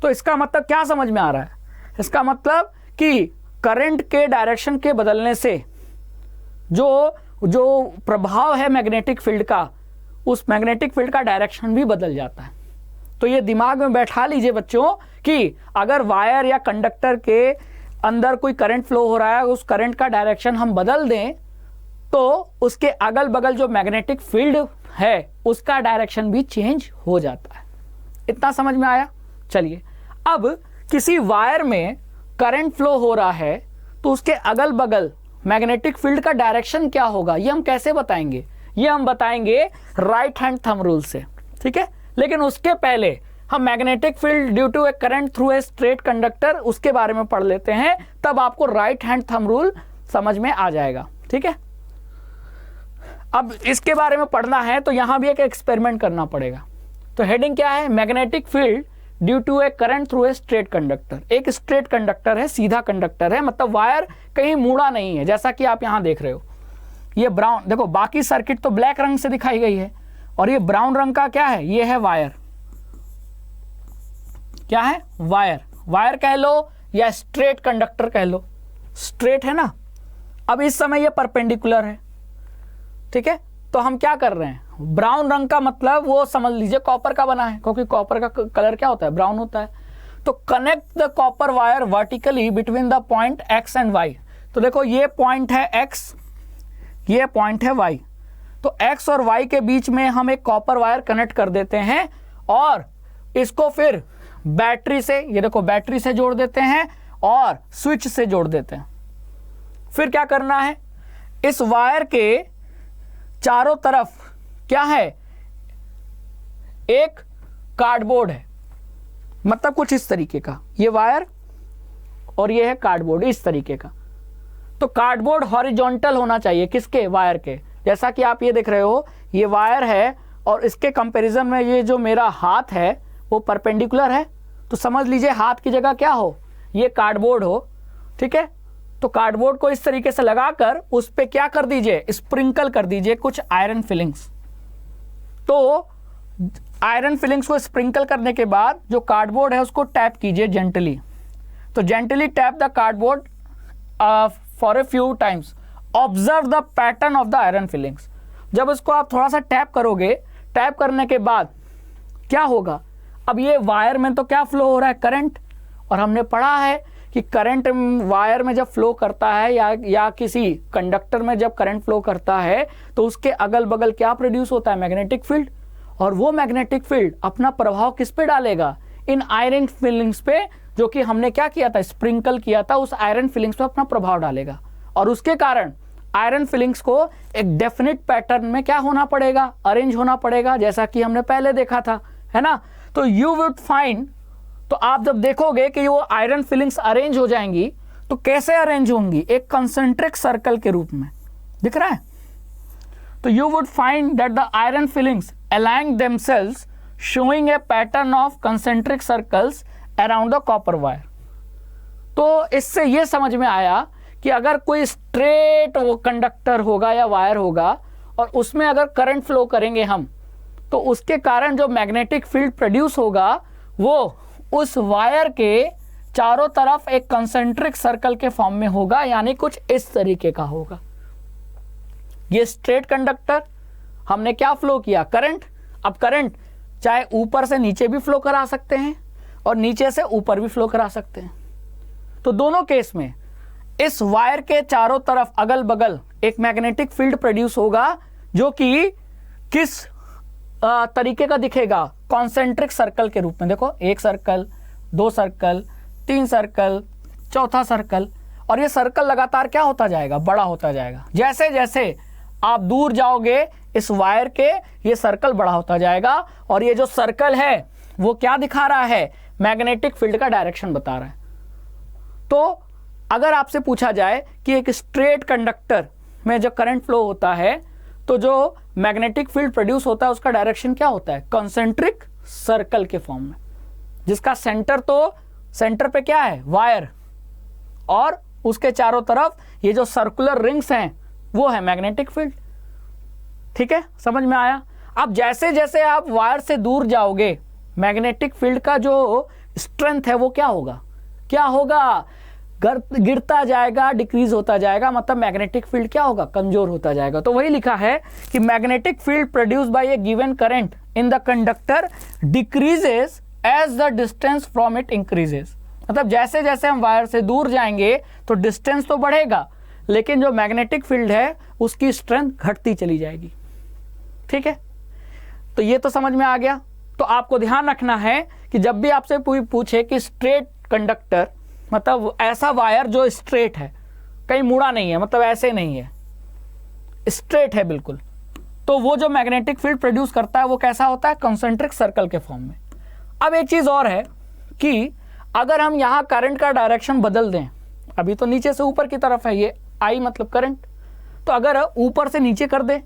तो इसका मतलब क्या समझ में आ रहा है, इसका मतलब कि करंट के डायरेक्शन के बदलने से जो प्रभाव है मैग्नेटिक फील्ड का, उस मैग्नेटिक फील्ड का डायरेक्शन भी बदल जाता है। तो ये दिमाग में बैठा लीजिए बच्चों कि अगर वायर या कंडक्टर के अंदर कोई करंट फ्लो हो रहा है, उस करंट का डायरेक्शन हम बदल दें तो उसके अगल बगल जो मैग्नेटिक फील्ड है उसका डायरेक्शन भी चेंज हो जाता है। इतना समझ में आया? चलिए, अब किसी वायर में करंट फ्लो हो रहा है तो उसके अगल बगल मैग्नेटिक फील्ड का डायरेक्शन क्या होगा, ये हम कैसे बताएंगे? ये हम बताएंगे राइट हैंड थंब रूल से, ठीक है। लेकिन उसके पहले हम magnetic field due to a current through a straight conductor उसके बारे में पढ़ लेते हैं, तब आपको राइट हैंड थंब रूल समझ में आ जाएगा, ठीक है। अब इसके बारे में पढ़ना है तो यहां भी एक एक्सपेरिमेंट करना पड़ेगा। तो हेडिंग क्या है, magnetic field due to a current through a straight conductor. एक स्ट्रेट कंडक्टर है, सीधा कंडक्टर है, मतलब वायर कहीं मुड़ा नहीं है, जैसा कि आप यहां देख रहे हो। ये ब्राउन, देखो बाकी सर्किट तो ब्लैक रंग से दिखाई गई है, और ये ब्राउन रंग का क्या है, ये है वायर। क्या है, वायर। वायर कह लो या स्ट्रेट कंडक्टर कह लो, स्ट्रेट है ना। अब इस समय ये परपेंडिकुलर है, ठीक है। तो हम क्या कर रहे हैं, ब्राउन रंग का मतलब वो समझ लीजिए कॉपर का बना है, क्योंकि कॉपर का कलर क्या होता है, ब्राउन होता है। तो connect the copper wire vertically between the point X and Y. तो देखो ये पॉइंट है एक्स, ये पॉइंट है वाई। तो एक्स और वाई के बीच में हम एक कॉपर वायर कनेक्ट कर देते हैं और इसको फिर बैटरी से, ये देखो बैटरी से जोड़ देते हैं और स्विच से जोड़ देते हैं। फिर क्या करना है, इस वायर के चारों तरफ क्या है, एक कार्डबोर्ड है, मतलब कुछ इस तरीके का, ये वायर और ये है कार्डबोर्ड इस तरीके का। तो कार्डबोर्ड हॉरिजॉन्टल होना चाहिए, किसके, वायर के। जैसा कि आप ये देख रहे हो, ये वायर है और इसके कंपैरिजन में ये जो मेरा हाथ है वो परपेंडिकुलर है। तो समझ लीजिए हाथ की जगह क्या हो, ये कार्डबोर्ड हो, ठीक है। तो कार्डबोर्ड को इस तरीके से लगाकर उस पे क्या कर दीजिए, स्प्रिंकल कर दीजिए कुछ आयरन फिलिंग्स। तो आयरन फिलिंग्स को स्प्रिंकल करने के बाद जो कार्डबोर्ड है उसको टैप कीजिए जेंटली। तो gently tap the cardboard for a few times, observe the pattern of the iron fillings. जब इसको आप थोड़ा सा टैप करोगे, टैप करने के बाद क्या होगा, अब ये वायर में तो क्या फ्लो हो रहा है, करंट। और हमने पढ़ा है कि करंट वायर में जब फ्लो करता है या किसी कंडक्टर में जब करंट फ्लो करता है तो उसके अगल बगल क्या प्रोड्यूस होता है, मैग्नेटिक फील्ड। और वो मैग्नेटिक फील्ड अपना प्रभाव किस पे डालेगा, इन आयरन फिलिंग्स पे, जो कि हमने क्या किया था, स्प्रिंकल किया था, उस आयरन फिलिंग्स पे अपना प्रभाव डालेगा। और उसके कारण आयरन फिलिंग्स को एक डेफिनेट पैटर्न में क्या होना पड़ेगा, अरेंज होना पड़ेगा, जैसा कि हमने पहले देखा था, है ना। तो यू वुड फाइंड, तो आप जब देखोगे कि वो आयरन फिलिंग्स अरेंज हो जाएंगी, तो कैसे अरेंज होंगी, एक कंसेंट्रिक सर्कल के रूप में। दिख रहा है? तो you would find that the iron filings aligning themselves showing a pattern of concentric circles around the copper wire. तो इससे ये समझ में आया कि अगर कोई स्ट्रेट वो कंडक्टर होगा या वायर होगा और उसमें अगर करंट फ्लो करेंगे हम, तो उसके कारण जो मैग्नेटिक फील्ड प्रोड्यूस होगा वो उस वायर के चारों तरफ एक कंसेंट्रिक सर्कल के फॉर्म में होगा, यानी कुछ इस तरीके का होगा। ये स्ट्रेट कंडक्टर, हमने क्या फ्लो किया? करंट। अब करंट चाहे ऊपर से नीचे भी फ्लो करा सकते हैं और नीचे से ऊपर भी फ्लो करा सकते हैं। तो दोनों केस में इस वायर के चारों तरफ अगल बगल एक मैग्नेटिक फील्ड प्रोड्यूस होगा, जो कि किस तरीके का दिखेगा? कॉन्सेंट्रिक सर्कल के रूप में। देखो, एक सर्कल, दो सर्कल, तीन सर्कल, चौथा सर्कल, और ये सर्कल लगातार क्या होता जाएगा? बड़ा होता जाएगा। जैसे जैसे आप दूर जाओगे इस वायर के, ये सर्कल बड़ा होता जाएगा, और ये जो सर्कल है वो क्या दिखा रहा है? मैग्नेटिक फील्ड का डायरेक्शन बता रहा है। तो अगर आपसे पूछा जाए कि एक स्ट्रेट कंडक्टर में जो करंट फ्लो होता है, तो जो मैग्नेटिक फील्ड प्रोड्यूस होता है उसका डायरेक्शन क्या होता है? कंसेंट्रिक सर्कल के फॉर्म में, जिसका सेंटर, तो सेंटर पे क्या है? वायर, और उसके चारों तरफ ये जो सर्कुलर रिंग्स हैं वो है मैग्नेटिक फील्ड। ठीक है, समझ में आया? अब जैसे जैसे आप वायर से दूर जाओगे, मैग्नेटिक फील्ड का जो स्ट्रेंथ है वो क्या होगा? क्या होगा? गिरता जाएगा, डिक्रीज होता जाएगा, मतलब मैग्नेटिक फील्ड क्या होगा? कमजोर होता जाएगा। तो वही लिखा है कि magnetic field produced by a given current in the conductor decreases as the distance from it increases. मतलब जैसे जैसे हम वायर से दूर जाएंगे तो डिस्टेंस तो बढ़ेगा, लेकिन जो मैग्नेटिक फील्ड है उसकी स्ट्रेंथ घटती चली जाएगी। ठीक है, तो ये तो समझ में आ गया। तो आपको ध्यान रखना है कि जब भी आपसे पूछे कि स्ट्रेट कंडक्टर, मतलब ऐसा वायर जो स्ट्रेट है, कहीं मुड़ा नहीं है, मतलब ऐसे नहीं है, स्ट्रेट है बिल्कुल, तो वो जो मैग्नेटिक फील्ड प्रोड्यूस करता है वो कैसा होता है? कंसेंट्रिक सर्कल के फॉर्म में। अब एक चीज़ और है कि अगर हम यहाँ करंट का डायरेक्शन बदल दें, अभी तो नीचे से ऊपर की तरफ है, ये आई मतलब करंट, तो अगर ऊपर से नीचे कर दें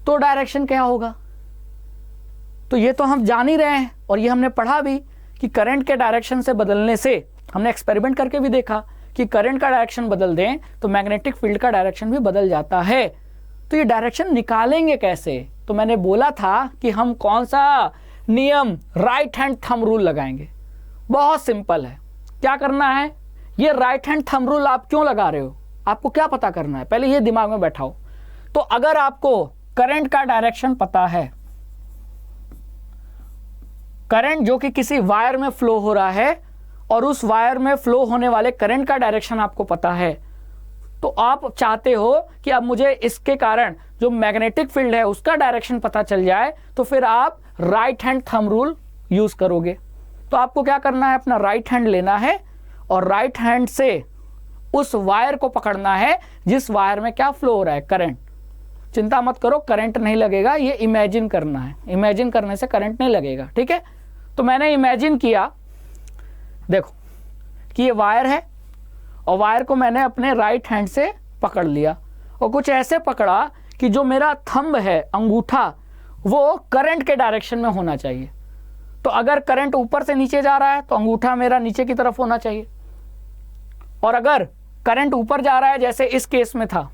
तो डायरेक्शन क्या होगा? तो ये तो हम जान ही रहे हैं, और ये हमने पढ़ा भी कि करंट के डायरेक्शन से बदलने से, हमने एक्सपेरिमेंट करके भी देखा कि करंट का डायरेक्शन बदल दें तो मैग्नेटिक फील्ड का डायरेक्शन भी बदल जाता है। तो ये डायरेक्शन निकालेंगे कैसे? तो मैंने बोला था कि हम कौन सा नियम, राइट हैंड थंब रूल लगाएंगे। बहुत सिंपल है। क्या करना है? ये राइट हैंड थंब रूल आप क्यों लगा रहे हो? आपको क्या पता करना है? पहले ये दिमाग में बैठाओ। तो अगर आपको करंट का डायरेक्शन पता है, करंट जो कि किसी वायर में फ्लो हो रहा है, और उस वायर में फ्लो होने वाले करंट का डायरेक्शन आपको पता है, तो आप चाहते हो कि अब मुझे इसके कारण जो मैग्नेटिक फील्ड है उसका डायरेक्शन पता चल जाए, तो फिर आप right hand thumb rule use करोगे। तो आपको क्या करना है? अपना राइट हैंड लेना है और राइट हैंड से उस वायर को पकड़ना है जिस वायर में क्या फ्लो हो रहा है? करंट। चिंता मत करो, करंट नहीं लगेगा, ये इमेजिन करना है। इमेजिन करने से करंट नहीं लगेगा। ठीक है, तो मैंने इमेजिन किया, देखो कि ये वायर है, और वायर को मैंने अपने राइट हैंड से पकड़ लिया, और कुछ ऐसे पकड़ा कि जो मेरा थंब है, अंगूठा, वो करंट के डायरेक्शन में होना चाहिए। तो अगर करंट ऊपर से नीचे जा रहा है तो अंगूठा मेरा नीचे की तरफ होना चाहिए, और अगर करंट ऊपर जा रहा है जैसे इस केस में था,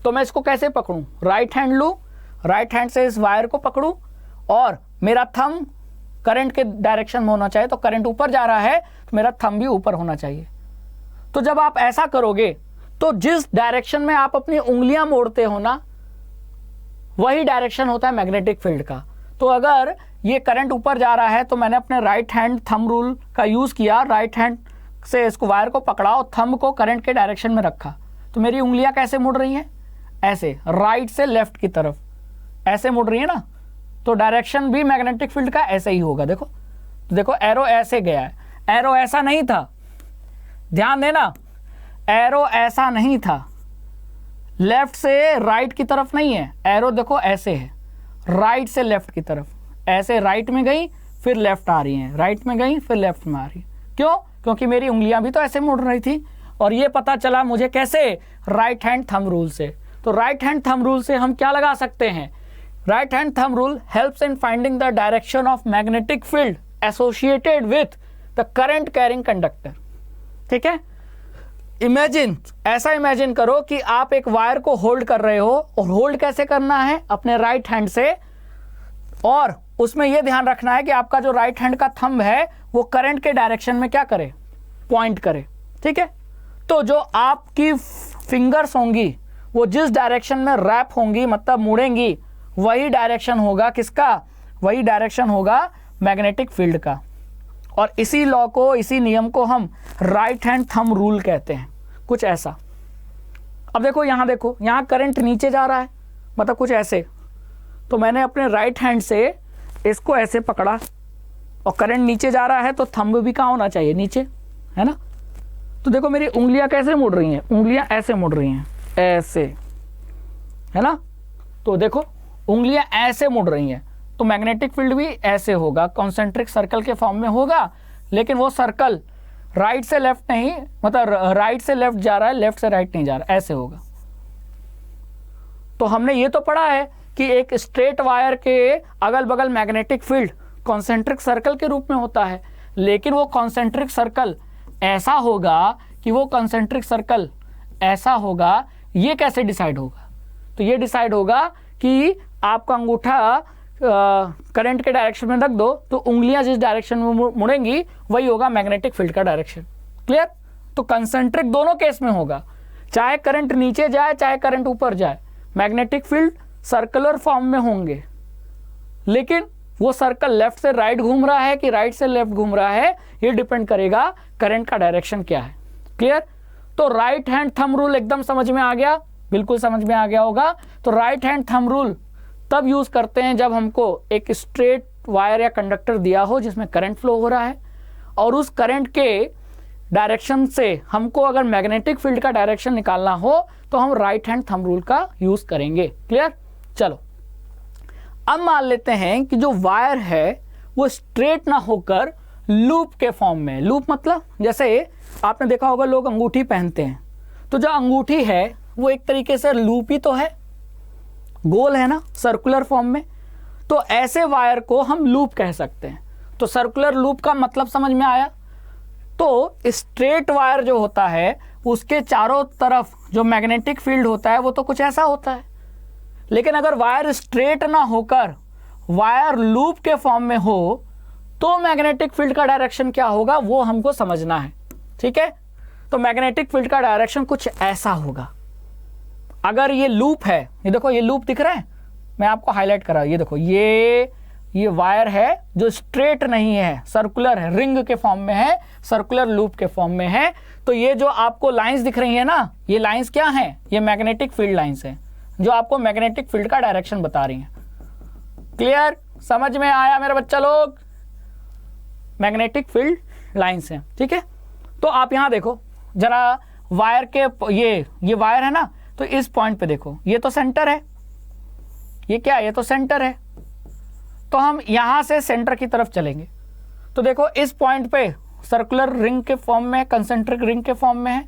तो मैं इसको कैसे पकड़ूं? राइट हैंड लूं, राइट हैंड से इस वायर को पकड़ूं, और मेरा थंब करंट के डायरेक्शन में होना चाहिए। तो करंट ऊपर जा रहा है तो मेरा थंब भी ऊपर होना चाहिए। तो जब आप ऐसा करोगे तो जिस डायरेक्शन में आप अपनी उंगलियां मोड़ते हो ना, वही डायरेक्शन होता है मैग्नेटिक फील्ड का। तो अगर ये करंट ऊपर जा रहा है तो मैंने अपने राइट हैंड थंब रूल का यूज किया, राइट हैंड से इसको वायर को पकड़ा और थंब को करंट के डायरेक्शन में रखा, तो मेरी उंगलियां कैसे मुड़ रही हैं? ऐसे, राइट से लेफ्ट की तरफ ऐसे मुड़ रही है ना, तो डायरेक्शन भी मैग्नेटिक फील्ड का ऐसे ही होगा। देखो, तो देखो एरो ऐसे गया है, एरो ऐसा नहीं था, ध्यान देना, एरो ऐसा नहीं था, लेफ्ट से राइट की तरफ नहीं है, एरो देखो ऐसे है, राइट से लेफ्ट की तरफ, ऐसे राइट में गई फिर लेफ्ट आ रही हैं, राइट में गई फिर लेफ्ट में आ रही। क्यों? क्योंकि मेरी उंगलियां भी तो ऐसे मुड़ रही थी, और ये पता चला मुझे कैसे, राइट हैंड थंब रूल से। तो राइट हैंड थंब रूल से हम क्या लगा सकते हैं, right hand thumb rule helps in finding the direction of magnetic field associated with the current carrying conductor. ठीक है, इमेजिन, ऐसा इमेजिन करो कि आप एक वायर को होल्ड कर रहे हो, और होल्ड कैसे करना है, अपने राइट हैंड से, और उसमें यह ध्यान रखना है कि आपका जो राइट हैंड का थंब है वो करंट के डायरेक्शन में क्या करे, पॉइंट करे। ठीक है, तो जो आपकी फिंगर्स होंगी वो जिस डायरेक्शन में रैप होंगी, मतलब मुड़ेंगी, वही डायरेक्शन होगा किसका, वही डायरेक्शन होगा मैग्नेटिक फील्ड का। और इसी लॉ को, इसी नियम को हम राइट हैंड थंब रूल कहते हैं, कुछ ऐसा। अब देखो यहाँ, देखो यहाँ करंट नीचे जा रहा है, मतलब कुछ ऐसे, तो मैंने अपने राइट हैंड से इसको ऐसे पकड़ा और करंट नीचे जा रहा है, तो थंब भी कहाँ होना चाहिए, नीचे, है ना। तो देखो मेरी उंगलियां कैसे मुड़ रही हैं, उंगलियां ऐसे मुड़ रही हैं, ऐसे, है ना। तो देखो उंगलियां ऐसे मुड़ रही हैं, तो मैग्नेटिक फील्ड भी ऐसे होगा, कॉन्सेंट्रिक सर्कल के फॉर्म में होगा, लेकिन वो सर्कल राइट से लेफ्ट नहीं, मतलब राइट से लेफ्ट जा रहा है, लेफ्ट से राइट नहीं जा रहा, ऐसे होगा। तो हमने ये तो पढ़ा है कि एक स्ट्रेट वायर के अगल बगल मैग्नेटिक फील्ड कॉन्सेंट्रिक सर्कल के रूप में होता है, लेकिन वो कॉन्सेंट्रिक सर्कल ऐसा होगा कि वो कॉन्सेंट्रिक सर्कल ऐसा होगा, ये कैसे डिसाइड होगा, तो ये डिसाइड होगा कि आपका अंगूठा करंट के डायरेक्शन में रख दो, तो उंगलियां जिस डायरेक्शन में मुड़ेंगी वही होगा मैग्नेटिक फील्ड का डायरेक्शन। क्लियर। तो कंसेंट्रिक दोनों केस में होगा, चाहे करंट नीचे जाए चाहे करंट ऊपर जाए, मैग्नेटिक फील्ड सर्कुलर फॉर्म में होंगे, लेकिन वो सर्कल लेफ्ट से राइट घूम रहा है कि राइट से लेफ्ट घूम रहा है, ये डिपेंड करेगा करंट का डायरेक्शन क्या है। क्लियर। तो राइट हैंड थंब रूल एकदम समझ में आ गया, बिल्कुल समझ में आ गया होगा। तो राइट हैंड थंब रूल तब यूज करते हैं जब हमको एक स्ट्रेट वायर या कंडक्टर दिया हो जिसमें करंट फ्लो हो रहा है, और उस करंट के डायरेक्शन से हमको अगर मैग्नेटिक फील्ड का डायरेक्शन निकालना हो तो हम राइट हैंड थंब रूल का यूज करेंगे। क्लियर। चलो अब मान लेते हैं कि जो वायर है वो स्ट्रेट ना होकर लूप के फॉर्म में, लूप मतलब जैसे आपने देखा होगा लोग अंगूठी पहनते हैं, तो जो अंगूठी है वो एक तरीके से लूप ही तो है, गोल है ना, सर्कुलर फॉर्म में। तो ऐसे वायर को हम लूप कह सकते हैं। तो सर्कुलर लूप का मतलब समझ में आया। तो स्ट्रेट वायर जो होता है उसके चारों तरफ जो मैग्नेटिक फील्ड होता है वो तो कुछ ऐसा होता है, लेकिन अगर वायर स्ट्रेट ना होकर वायर लूप के फॉर्म में हो तो मैग्नेटिक फील्ड का डायरेक्शन क्या होगा वो हमको समझना है। ठीक है। तो मैग्नेटिक फील्ड का डायरेक्शन कुछ ऐसा होगा। अगर ये लूप है, ये देखो ये लूप दिख रहा है, मैं आपको हाईलाइट कर रहा हूं, ये देखो ये वायर है जो स्ट्रेट नहीं है, सर्कुलर है, रिंग के फॉर्म में है, सर्कुलर लूप के फॉर्म में है। तो ये जो आपको लाइंस दिख रही है ना, ये लाइंस क्या हैं, ये मैग्नेटिक फील्ड लाइंस हैं जो आपको मैग्नेटिक फील्ड का डायरेक्शन बता रही हैं। क्लियर, समझ में आया मेरे बच्चा लोग, मैग्नेटिक फील्ड लाइंस हैं। ठीक है। तो आप यहां देखो जरा, वायर के ये वायर है ना, तो इस पॉइंट पे देखो, ये तो सेंटर है, ये क्या है, ये तो सेंटर है। तो हम यहां से सेंटर की तरफ चलेंगे, तो देखो इस पॉइंट पे सर्कुलर रिंग के फॉर्म में, कंसेंट्रिक रिंग के फॉर्म में है,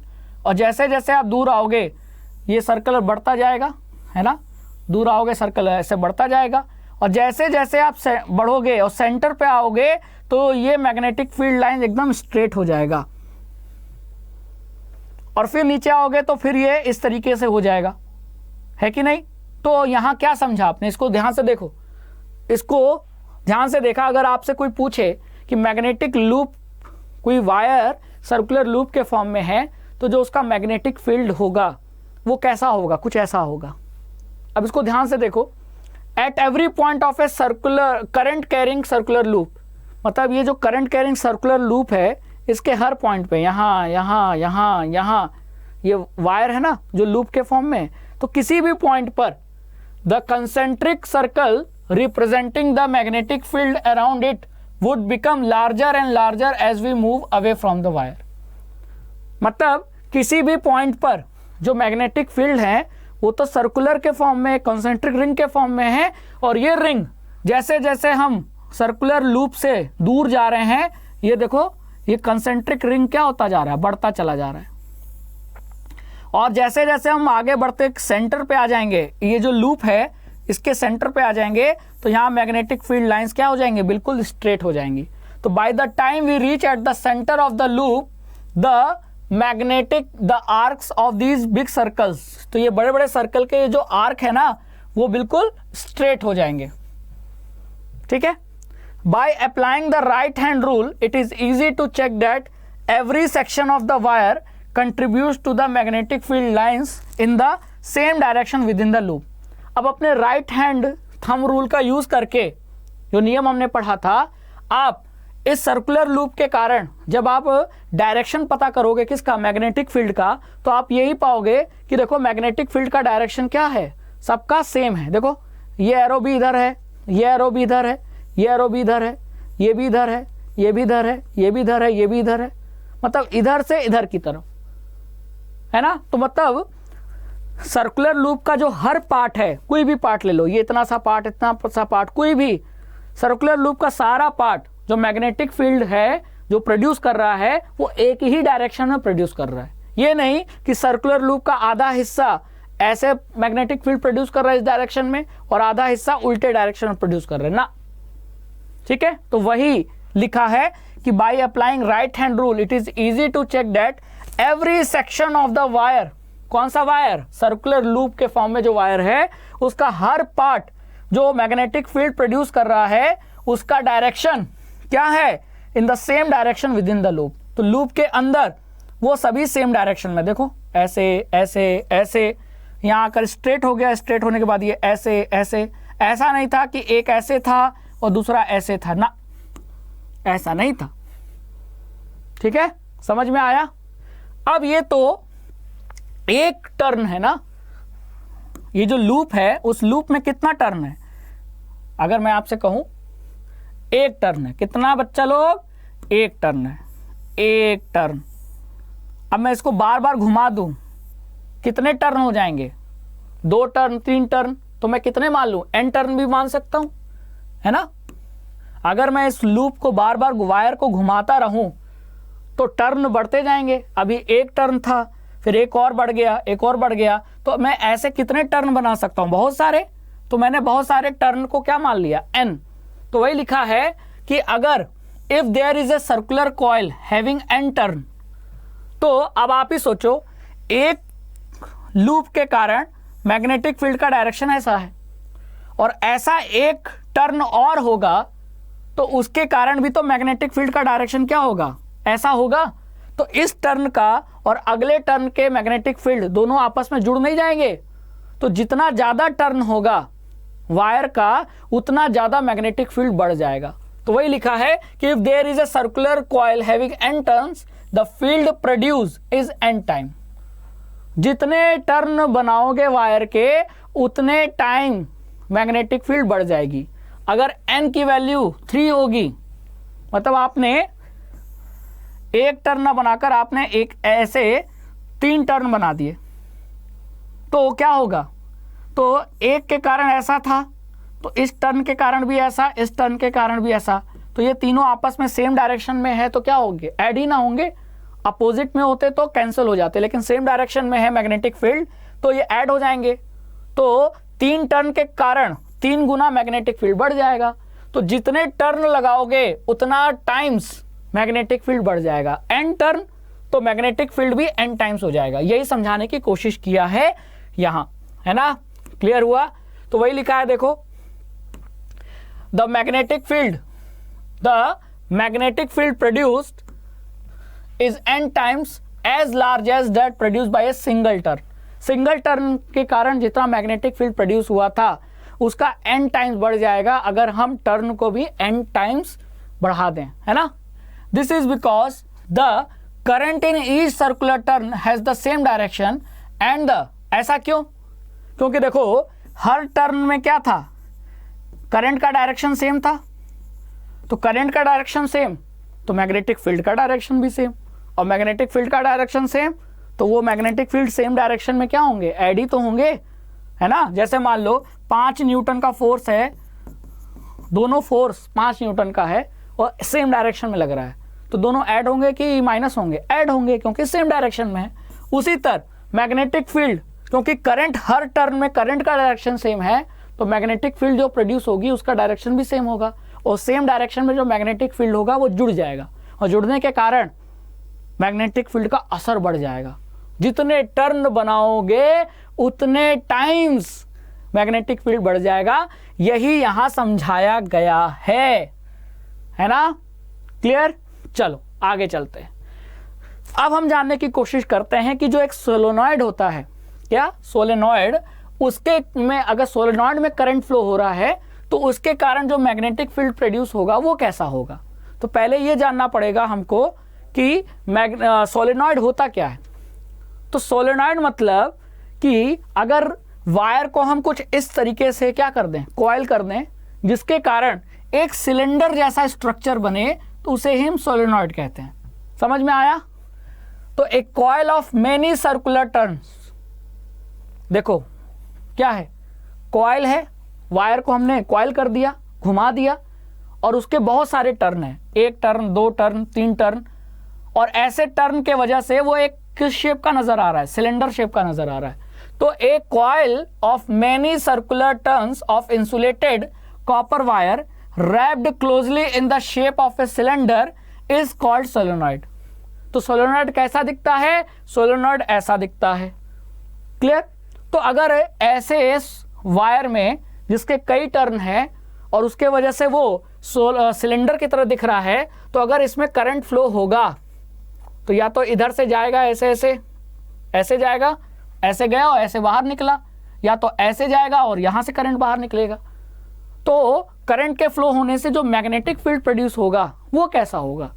और जैसे जैसे आप दूर आओगे ये सर्कल बढ़ता जाएगा, है ना, दूर आओगे सर्कल ऐसे बढ़ता जाएगा, और जैसे जैसे आप बढ़ोगे और सेंटर पे आओगे तो ये मैग्नेटिक फील्ड लाइन एकदम स्ट्रेट हो जाएगा, और फिर नीचे आओगे तो फिर ये इस तरीके से हो जाएगा, है कि नहीं। तो यहाँ क्या समझा आपने, इसको ध्यान से देखो, इसको ध्यान से देखा। अगर आपसे कोई पूछे कि मैग्नेटिक लूप, कोई वायर सर्कुलर लूप के फॉर्म में है, तो जो उसका मैग्नेटिक फील्ड होगा वो कैसा होगा, कुछ ऐसा होगा। अब इसको ध्यान से देखो, at every point of a circular current carrying circular loop, मतलब ये जो करंट कैरिंग सर्कुलर लूप है इसके हर पॉइंट पे, यहाँ यहाँ यहाँ यहाँ, ये वायर है ना जो लूप के फॉर्म में, तो किसी भी पॉइंट पर the concentric circle representing the magnetic field around it would become larger and larger as we move away from the wire. मतलब किसी भी पॉइंट पर जो मैग्नेटिक फील्ड है वो तो सर्कुलर के फॉर्म में, कंसेंट्रिक रिंग के फॉर्म में है, और ये रिंग जैसे जैसे हम सर्कुलर लूप से दूर जा रहे हैं, ये देखो ये कंसेंट्रिक रिंग क्या होता जा रहा है, बढ़ता चला जा रहा है। और जैसे जैसे हम आगे बढ़ते सेंटर पे आ जाएंगे, ये जो लूप है इसके सेंटर पे आ जाएंगे, तो यहाँ मैग्नेटिक फील्ड लाइंस क्या हो जाएंगे, बिल्कुल स्ट्रेट हो जाएंगी। तो by the time we reach at the centre of the loop the arcs of these big circles, तो ये बड़े बड़े सर्कल के जो आर्क है ना वो बिल्कुल स्ट्रेट हो जाएंगे। ठीक है। By applying the right hand rule it is easy to check that every section of the wire contributes to the magnetic field lines in the same direction within the loop. अब अपने right hand thumb rule का use करके जो नियम हमने पढ़ा था, आप इस सर्कुलर लूप के कारण जब आप डायरेक्शन पता करोगे किसका, मैग्नेटिक फील्ड का, तो आप यही पाओगे कि देखो मैग्नेटिक फील्ड का डायरेक्शन क्या है, सबका सेम है। देखो ये एरो भी इधर है, ये एरो भी इधर है, ये एरो भी इधर है, ये भी इधर है, ये भी इधर है, ये भी इधर है, ये भी इधर है, मतलब इधर से इधर की तरफ है ना। तो मतलब सर्कुलर लूप का जो हर पार्ट है, कोई भी पार्ट ले लो, ये इतना सा पार्ट, इतना सा पार्ट, कोई भी सर्कुलर लूप का सारा पार्ट जो मैग्नेटिक फील्ड है जो प्रोड्यूस कर रहा है वो एक ही डायरेक्शन में प्रोड्यूस कर रहा है। ये नहीं कि सर्कुलर लूप का आधा हिस्सा ऐसे मैग्नेटिक फील्ड प्रोड्यूस कर रहा है इस डायरेक्शन में और आधा हिस्सा उल्टे डायरेक्शन में प्रोड्यूस कर रहे हैं ना। ठीक है। तो वही लिखा है कि by applying right hand rule it is easy to check that every section of the wire, कौन सा वायर, सर्कुलर लूप के फॉर्म में जो वायर है उसका हर पार्ट जो मैग्नेटिक फील्ड प्रोड्यूस कर रहा है उसका डायरेक्शन क्या है, in the same direction within the loop. तो लूप के अंदर वो सभी सेम डायरेक्शन में, देखो ऐसे ऐसे ऐसे, यहाँ आकर स्ट्रेट हो गया, स्ट्रेट होने के बाद ये ऐसे ऐसे, ऐसा नहीं था कि एक ऐसे था और दूसरा ऐसे था ना, ऐसा नहीं था। ठीक है, समझ में आया। अब ये तो एक टर्न है ना, ये जो लूप है उस लूप में कितना टर्न है, अगर मैं आपसे कहूं एक टर्न है, कितना बच्चा लोग, एक टर्न है, एक टर्न। अब मैं इसको बार बार घुमा दूं कितने टर्न हो जाएंगे, 2 टर्न 3 टर्न, तो मैं कितने मान लूं, n टर्न भी मान सकता हूं, है ना। अगर मैं इस लूप को बार बार वायर को घुमाता रहूं तो टर्न बढ़ते जाएंगे। अभी एक टर्न था, फिर एक और बढ़ गया, एक और बढ़ गया, तो मैं ऐसे कितने टर्न बना सकता हूं, बहुत सारे। तो मैंने बहुत सारे टर्न को क्या मान लिया, n। तो वही लिखा है कि अगर if there is a circular coil having n turn, तो अब आप ही सोचो एक लूप के कारण मैग्नेटिक फील्ड का डायरेक्शन ऐसा है और ऐसा एक टर्न और होगा तो उसके कारण भी तो मैग्नेटिक फील्ड का डायरेक्शन क्या होगा, ऐसा होगा। तो इस टर्न का और अगले टर्न के मैग्नेटिक फील्ड दोनों आपस में जुड़ नहीं जाएंगे। तो जितना ज्यादा टर्न होगा वायर का उतना ज्यादा मैग्नेटिक फील्ड बढ़ जाएगा। तो वही लिखा है कि if there is a circular coil having n turns the field produce is n time. जितने टर्न बनाओगे वायर के उतने टाइम मैग्नेटिक फील्ड बढ़ जाएगी। अगर n की वैल्यू 3 होगी, मतलब आपने एक टर्न ना बनाकर आपने एक ऐसे 3 टर्न बना दिए, तो क्या होगा, तो एक के कारण ऐसा था, तो इस टर्न के कारण भी ऐसा, इस टर्न के कारण भी ऐसा, तो ये तीनों आपस में सेम डायरेक्शन में है तो क्या होंगे, ऐड ही ना होंगे। अपोजिट में होते तो कैंसिल हो जाते, लेकिन सेम डायरेक्शन में है मैग्नेटिक फील्ड तो ये ऐड हो जाएंगे। तो 3 टर्न के कारण 3 गुना मैग्नेटिक फील्ड बढ़ जाएगा। तो जितने टर्न लगाओगे उतना टाइम्स मैग्नेटिक फील्ड बढ़ जाएगा। n टर्न तो मैग्नेटिक फील्ड भी n टाइम्स हो जाएगा। यही समझाने की कोशिश किया है यहां, है ना। क्लियर हुआ। तो वही लिखा है, देखो the magnetic field produced is n times as large as that produce by a single turn. Single turn के कारण जितना मैग्नेटिक फील्ड प्रोड्यूस हुआ था उसका n टाइम्स बढ़ जाएगा अगर हम टर्न को भी n टाइम्स बढ़ा दें, है ना। This is because the current in each circular turn has the same direction and the, ऐसा क्यों, क्योंकि देखो हर टर्न में क्या था, करंट का डायरेक्शन सेम था। तो करंट का डायरेक्शन सेम तो मैग्नेटिक फील्ड का डायरेक्शन भी सेम, और मैग्नेटिक फील्ड का डायरेक्शन सेम तो वो मैग्नेटिक फील्ड सेम डायरेक्शन में क्या होंगे, ऐड ही तो होंगे, है ना। जैसे मान लो 5 न्यूटन का फोर्स है, दोनों फोर्स 5 न्यूटन का है और सेम डायरेक्शन में लग रहा है, तो दोनों ऐड होंगे कि माइनस होंगे, ऐड होंगे क्योंकि सेम डायरेक्शन में है। उसी तरह मैग्नेटिक फील्ड, क्योंकि करंट हर टर्न में करंट का डायरेक्शन सेम है, तो मैग्नेटिक फील्ड जो प्रोड्यूस होगी उसका डायरेक्शन भी सेम होगा, और सेम डायरेक्शन में जो मैग्नेटिक फील्ड होगा वो जुड़ जाएगा, और जुड़ने के कारण मैग्नेटिक फील्ड का असर बढ़ जाएगा। जितने टर्न बनाओगे उतने टाइम्स मैग्नेटिक फील्ड बढ़ जाएगा। यही यहां समझाया गया है ना? क्लियर? चलो आगे चलते हैं। अब हम जानने की कोशिश करते हैं कि जो एक सोलेनॉइड होता है, क्या सोलेनॉइड, उसके में अगर सोलेनॉइड में करंट फ्लो हो रहा है तो उसके कारण जो मैग्नेटिक फील्ड प्रोड्यूस होगा वो कैसा होगा। तो पहले ये जानना पड़ेगा हमको कि सोलेनॉइड होता क्या है। तो सोलेनॉइड मतलब कि अगर वायर को हम कुछ इस तरीके से क्या कर दें, कॉइल कर दें, जिसके कारण एक सिलेंडर जैसा स्ट्रक्चर बने, तो उसे ही हम सोलेनॉइड कहते हैं। समझ में आया? तो एक coil of many circular turns, देखो क्या है, कॉइल है, वायर को हमने कॉइल कर दिया, घुमा दिया, और उसके बहुत सारे टर्न हैं, 1 टर्न, 2 टर्न, 3 टर्न, और ऐसे टर्न के वजह से वो एक किस शेप का नजर आ रहा है, सिलेंडर शेप का नजर आ रहा है। तो एक coil of many circular turns of insulated copper wire wrapped closely in the shape of a cylinder is called solenoid। तो सोलेनॉइड कैसा दिखता है? सोलेनॉइड ऐसा दिखता है। क्लियर? तो अगर ऐसे वायर में जिसके कई टर्न हैं और उसके वजह से वो सिलेंडर की तरह दिख रहा है, तो अगर इसमें करंट फ्लो होगा तो या तो इधर से जाएगा, ऐसे ऐसे ऐसे जाएगा, ऐसे गया और ऐसे बाहर निकला, या तो ऐसे जाएगा और यहां से करंट बाहर निकलेगा। तो करंट के फ्लो होने से जो मैग्नेटिक फील्ड प्रोड्यूस होगा वो कैसा होगा?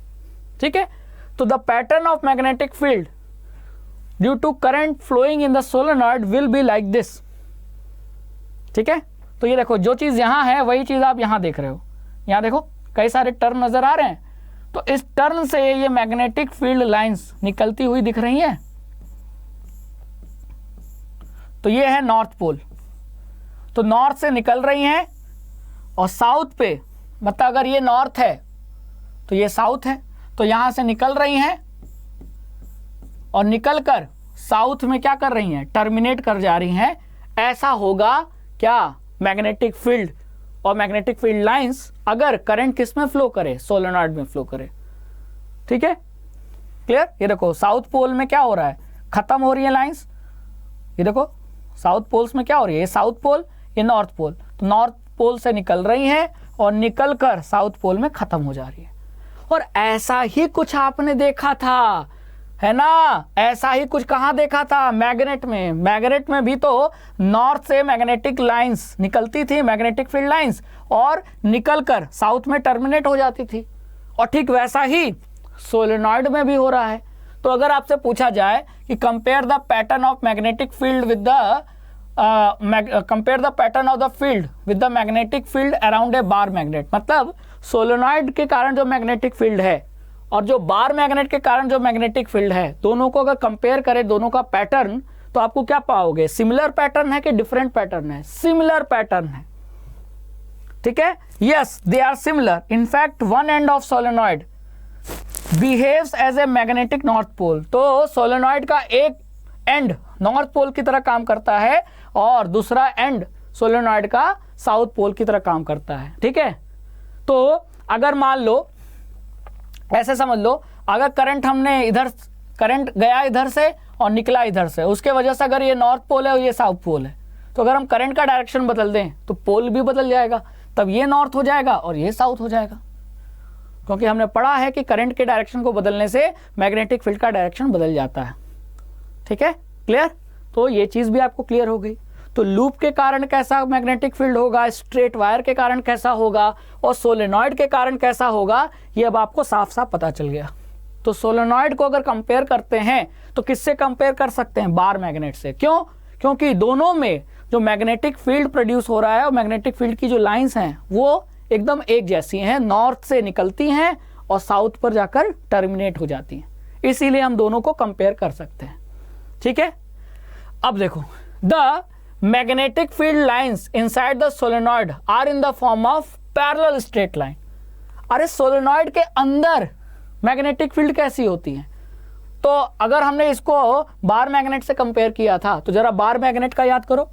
ठीक है, तो the pattern of magnetic field due to current flowing in the solenoid will be like this. ठीक है, तो ये देखो, जो चीज यहां है वही चीज आप यहां देख रहे हो। यहां देखो कई सारे टर्न नजर आ रहे हैं, तो इस टर्न से ये मैग्नेटिक फील्ड लाइंस निकलती हुई दिख रही हैं। तो ये है नॉर्थ पोल, तो नॉर्थ से निकल रही हैं, और साउथ पे, मतलब अगर ये नॉर्थ है तो ये साउथ है, तो यहां से निकल रही हैं और निकलकर साउथ में क्या कर रही हैं, टर्मिनेट कर जा रही हैं। ऐसा होगा क्या, मैग्नेटिक फील्ड और मैग्नेटिक फील्ड लाइंस अगर करंट किस में फ्लो करे, सोलेनॉइड में फ्लो करे। ठीक है, क्लियर? ये देखो साउथ पोल में क्या हो रहा है, खत्म हो रही है लाइंस। ये देखो साउथ पोल्स में क्या हो रही है, ये साउथ पोल, ये नॉर्थ पोल, तो नॉर्थ पोल से निकल रही हैं और निकलकर साउथ पोल में खत्म हो जा रही है। और ऐसा ही कुछ आपने देखा था, है ना? ऐसा ही कुछ कहां देखा था? मैग्नेट में। मैग्नेट में भी तो नॉर्थ से मैग्नेटिक लाइंस निकलती थी, मैग्नेटिक फील्ड लाइंस, और निकलकर साउथ में टर्मिनेट हो जाती थी। और ठीक वैसा ही सोलेनॉइड में भी हो रहा है। तो अगर आपसे पूछा जाए कि compare the pattern of magnetic field with the compare the pattern of the field with the magnetic field around a bar magnet, मतलब सोलेनॉइड के कारण जो मैग्नेटिक फील्ड है और जो बार मैग्नेट के कारण जो मैग्नेटिक फील्ड है, दोनों को अगर कंपेयर करें, दोनों का पैटर्न, तो आपको क्या पाओगे? सिमिलर पैटर्न है कि डिफरेंट पैटर्न है? सिमिलर पैटर्न है। ठीक है, yes they are similar. In fact one end of solenoid behaves as a magnetic north pole. तो सोलेनॉइड का एक एंड नॉर्थ पोल की तरह काम करता है और दूसरा एंड सोलेनॉइड का साउथ पोल की तरह काम करता है। ठीक है, तो अगर मान लो, ऐसे समझ लो, अगर करंट हमने इधर, करंट गया इधर से और निकला इधर से, उसके वजह से अगर ये नॉर्थ पोल है और ये साउथ पोल है, तो अगर हम करंट का डायरेक्शन बदल दें तो पोल भी बदल जाएगा, तब ये नॉर्थ हो जाएगा और ये साउथ हो जाएगा। क्योंकि हमने पढ़ा है कि करंट के डायरेक्शन को बदलने से मैग्नेटिक फील्ड का डायरेक्शन बदल जाता है। ठीक है, क्लियर? तो ये चीज भी आपको क्लियर हो गई। तो लूप के कारण कैसा मैग्नेटिक फील्ड होगा, स्ट्रेट वायर के कारण कैसा होगा, और सोलेनॉइड के कारण कैसा होगा, ये अब आपको साफ साफ पता चल गया। तो सोलेनॉइड को अगर कंपेयर करते हैं तो किससे कंपेयर कर सकते हैं? बार मैग्नेट से। क्यों? क्योंकि दोनों में जो मैग्नेटिक फील्ड प्रोड्यूस हो रहा है और मैग्नेटिक फील्ड की जो लाइंस हैं वो एकदम एक जैसी हैं, नॉर्थ से निकलती हैं और साउथ पर जाकर टर्मिनेट हो जाती हैं। इसीलिए हम दोनों को कंपेयर कर सकते हैं। ठीक है, अब देखो, the magnetic field lines inside the solenoid are in the form of parallel straight line. अरे सोलेनॉइड के अंदर मैग्नेटिक फील्ड कैसी होती है? तो अगर हमने इसको बार मैग्नेट से कंपेयर किया था तो जरा बार मैग्नेट का याद करो,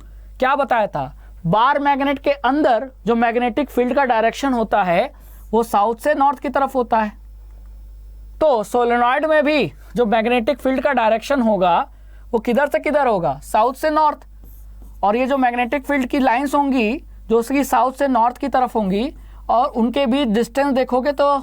क्या बताया था? बार मैग्नेट के अंदर जो मैग्नेटिक फील्ड का डायरेक्शन होता है वो साउथ से नॉर्थ की तरफ होता है। तो सोलेनॉइड में भी जो मैग्नेटिक फील्ड का डायरेक्शन होगा वो किधर से किधर होगा? साउथ से नॉर्थ। और ये जो मैग्नेटिक फील्ड की लाइंस होंगी जो उसकी साउथ से नॉर्थ की तरफ होंगी और उनके बीच डिस्टेंस देखोगे तो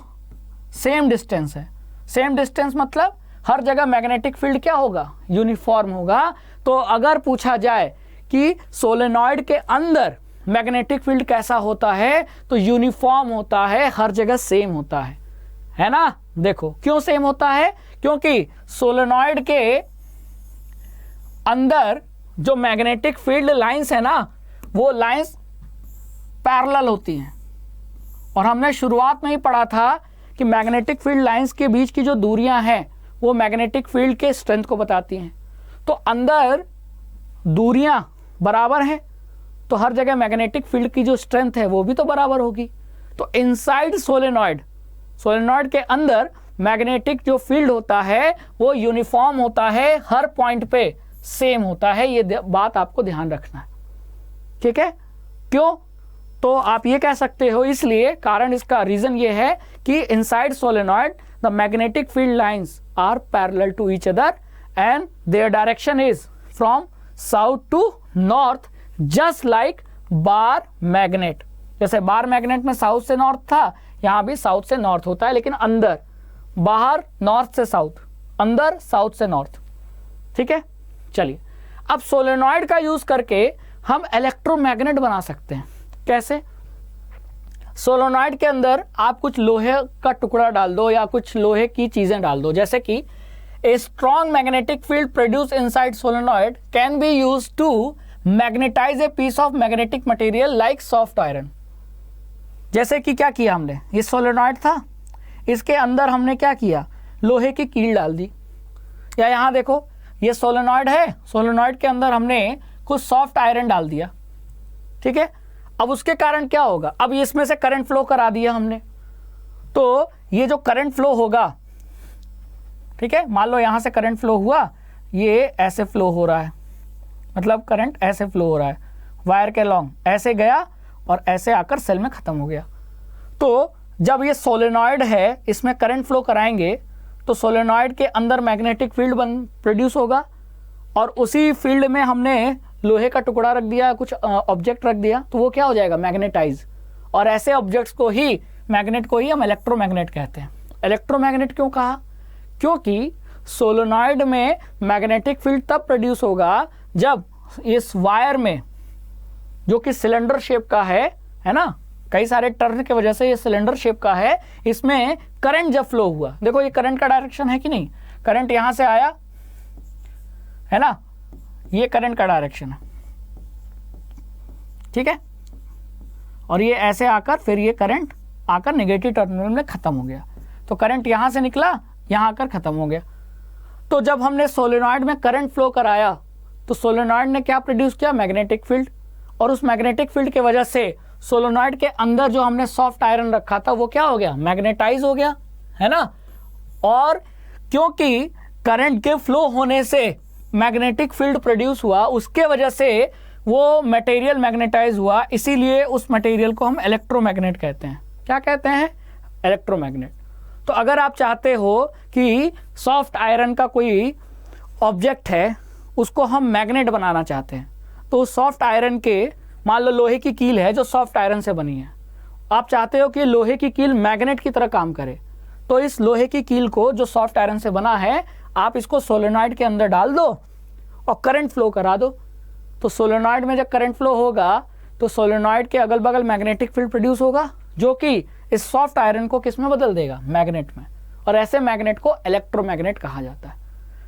सेम डिस्टेंस है। सेम डिस्टेंस मतलब हर जगह मैग्नेटिक फील्ड क्या होगा? यूनिफॉर्म होगा। तो अगर पूछा जाए कि सोलेनॉइड के अंदर मैग्नेटिक फील्ड कैसा होता है तो यूनिफॉर्म होता है, हर जगह सेम होता है ना? देखो क्यों सेम होता है? क्योंकि सोलेनॉइड के अंदर जो मैग्नेटिक फील्ड लाइंस है ना वो लाइंस पैरेलल होती हैं। और हमने शुरुआत में ही पढ़ा था कि मैग्नेटिक फील्ड लाइंस के बीच की जो दूरियां हैं वो मैग्नेटिक फील्ड के स्ट्रेंथ को बताती हैं। तो अंदर दूरियां बराबर हैं तो हर जगह मैग्नेटिक फील्ड की जो स्ट्रेंथ है वो भी तो बराबर होगी। तो इनसाइड सोलेनॉइड, सोलेनॉइड के अंदर मैग्नेटिक जो फील्ड होता है वो यूनिफॉर्म होता है, हर पॉइंट पे सेम होता है। ये बात आपको ध्यान रखना है, ठीक है? क्यों? तो आप ये कह सकते हो इसलिए, कारण इसका रीजन ये है कि inside solenoid the magnetic field lines are parallel to each other and their direction is from south to north, just like bar magnet. जैसे बार मैग्नेट में साउथ से नॉर्थ था, यहां भी साउथ से नॉर्थ होता है, लेकिन अंदर, बाहर नॉर्थ से साउथ, अंदर साउथ से नॉर्थ, ठीक है? चलिए अब सोलेनॉइड का यूज करके हम इलेक्ट्रोमैग्नेट बना सकते हैं। कैसे? सोलेनॉइड के अंदर आप कुछ लोहे का टुकड़ा डाल दो या कुछ लोहे की चीजें डाल दो, जैसे कि a strong magnetic field produce inside solenoid can be used to magnetise a piece of magnetic material like soft iron. जैसे कि क्या किया हमने, ये सोलेनॉइड था, इसके अंदर हमने क्या किया? लोहे की कील डाल दी। या यहां देखो ये सोलेनॉइड है, सोलेनॉइड के अंदर हमने कुछ सॉफ्ट आयरन डाल दिया, ठीक है? अब उसके कारण क्या होगा? अब इसमें से करंट फ्लो करा दिया हमने, तो ये जो करंट फ्लो होगा, ठीक है, मान लो यहां से करंट फ्लो हुआ, ये ऐसे फ्लो हो रहा है, मतलब करंट ऐसे फ्लो हो रहा है, वायर के लॉन्ग ऐसे गया और ऐसे आकर सेल में खत्म हो गया। तो जब ये सोलेनॉइड है, इसमें करंट फ्लो कराएंगे तो सोलेनॉइड के अंदर मैग्नेटिक फील्ड प्रोड्यूस होगा और उसी फील्ड में हमने लोहे का टुकड़ा रख दिया, कुछ ऑब्जेक्ट रख दिया, तो वो क्या हो जाएगा? मैग्नेटाइज। और ऐसे ऑब्जेक्ट्स को ही, मैग्नेट को ही हम इलेक्ट्रोमैग्नेट कहते हैं। इलेक्ट्रोमैग्नेट क्यों कहा? क्योंकि सोलेनॉइड में मैग्नेटिक फील्ड तब प्रोड्यूस होगा जब इस वायर में, जो कि सिलेंडर शेप का है ना, कई सारे टर्न की वजह से ये सिलेंडर शेप का है, इसमें करंट जब फ्लो हुआ, देखो ये करंट का डायरेक्शन है कि नहीं? करंट यहां से आया है ना, ये करंट का डायरेक्शन है, ठीक है? और ये ऐसे आकर फिर ये करंट आकर नेगेटिव टर्मिनल में खत्म हो गया। तो करंट यहां से निकला, यहां आकर खत्म हो गया। तो जब हमने सोलेनॉइड में करंट फ्लो कराया तो सोलेनॉइड ने क्या प्रोड्यूस किया? Magnetic field. और उस मैग्नेटिक फील्ड की वजह से सोलेनॉइड के अंदर जो हमने सॉफ्ट आयरन रखा था वो क्या हो गया? मैग्नेटाइज हो गया, है ना? और क्योंकि करंट के फ्लो होने से मैग्नेटिक फील्ड प्रोड्यूस हुआ, उसके वजह से वो मटेरियल मैग्नेटाइज हुआ, इसीलिए उस मटेरियल को हम इलेक्ट्रोमैग्नेट कहते हैं। क्या कहते हैं? इलेक्ट्रोमैग्नेट। तो अगर आप चाहते हो कि सॉफ्ट आयरन का कोई ऑब्जेक्ट है, उसको हम मैग्नेट बनाना चाहते हैं, तो सॉफ्ट आयरन के, मान लो लोहे की कील है जो सॉफ्ट आयरन से बनी है, आप चाहते हो कि लोहे की कील मैग्नेट की तरह काम करे, तो इस लोहे की कील को जो सॉफ्ट आयरन से बना है, आप इसको सोलेनॉइड के अंदर डाल दो और करंट फ्लो करा दो। तो सोलेनॉइड में जब करंट फ्लो होगा तो सोलेनॉइड के अगल बगल मैग्नेटिक फील्ड प्रोड्यूस होगा, जो कि इस सॉफ्ट आयरन को किस में बदल देगा? मैग्नेट में। और ऐसे मैग्नेट को इलेक्ट्रोमैग्नेट कहा जाता है।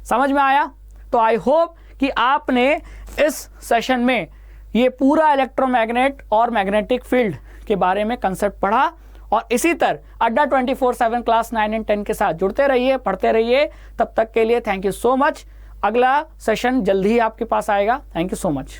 समझ में आया? तो आई होप कि आपने इस सेशन में ये पूरा इलेक्ट्रोमैग्नेट और मैग्नेटिक फील्ड के बारे में कंसेप्ट पढ़ा। और इसी तरह अड्डा 24/7 क्लास 9 और 10 के साथ जुड़ते रहिए, पढ़ते रहिए। तब तक के लिए थैंक यू सो मच। अगला सेशन जल्दी ही आपके पास आएगा। Thank you so much.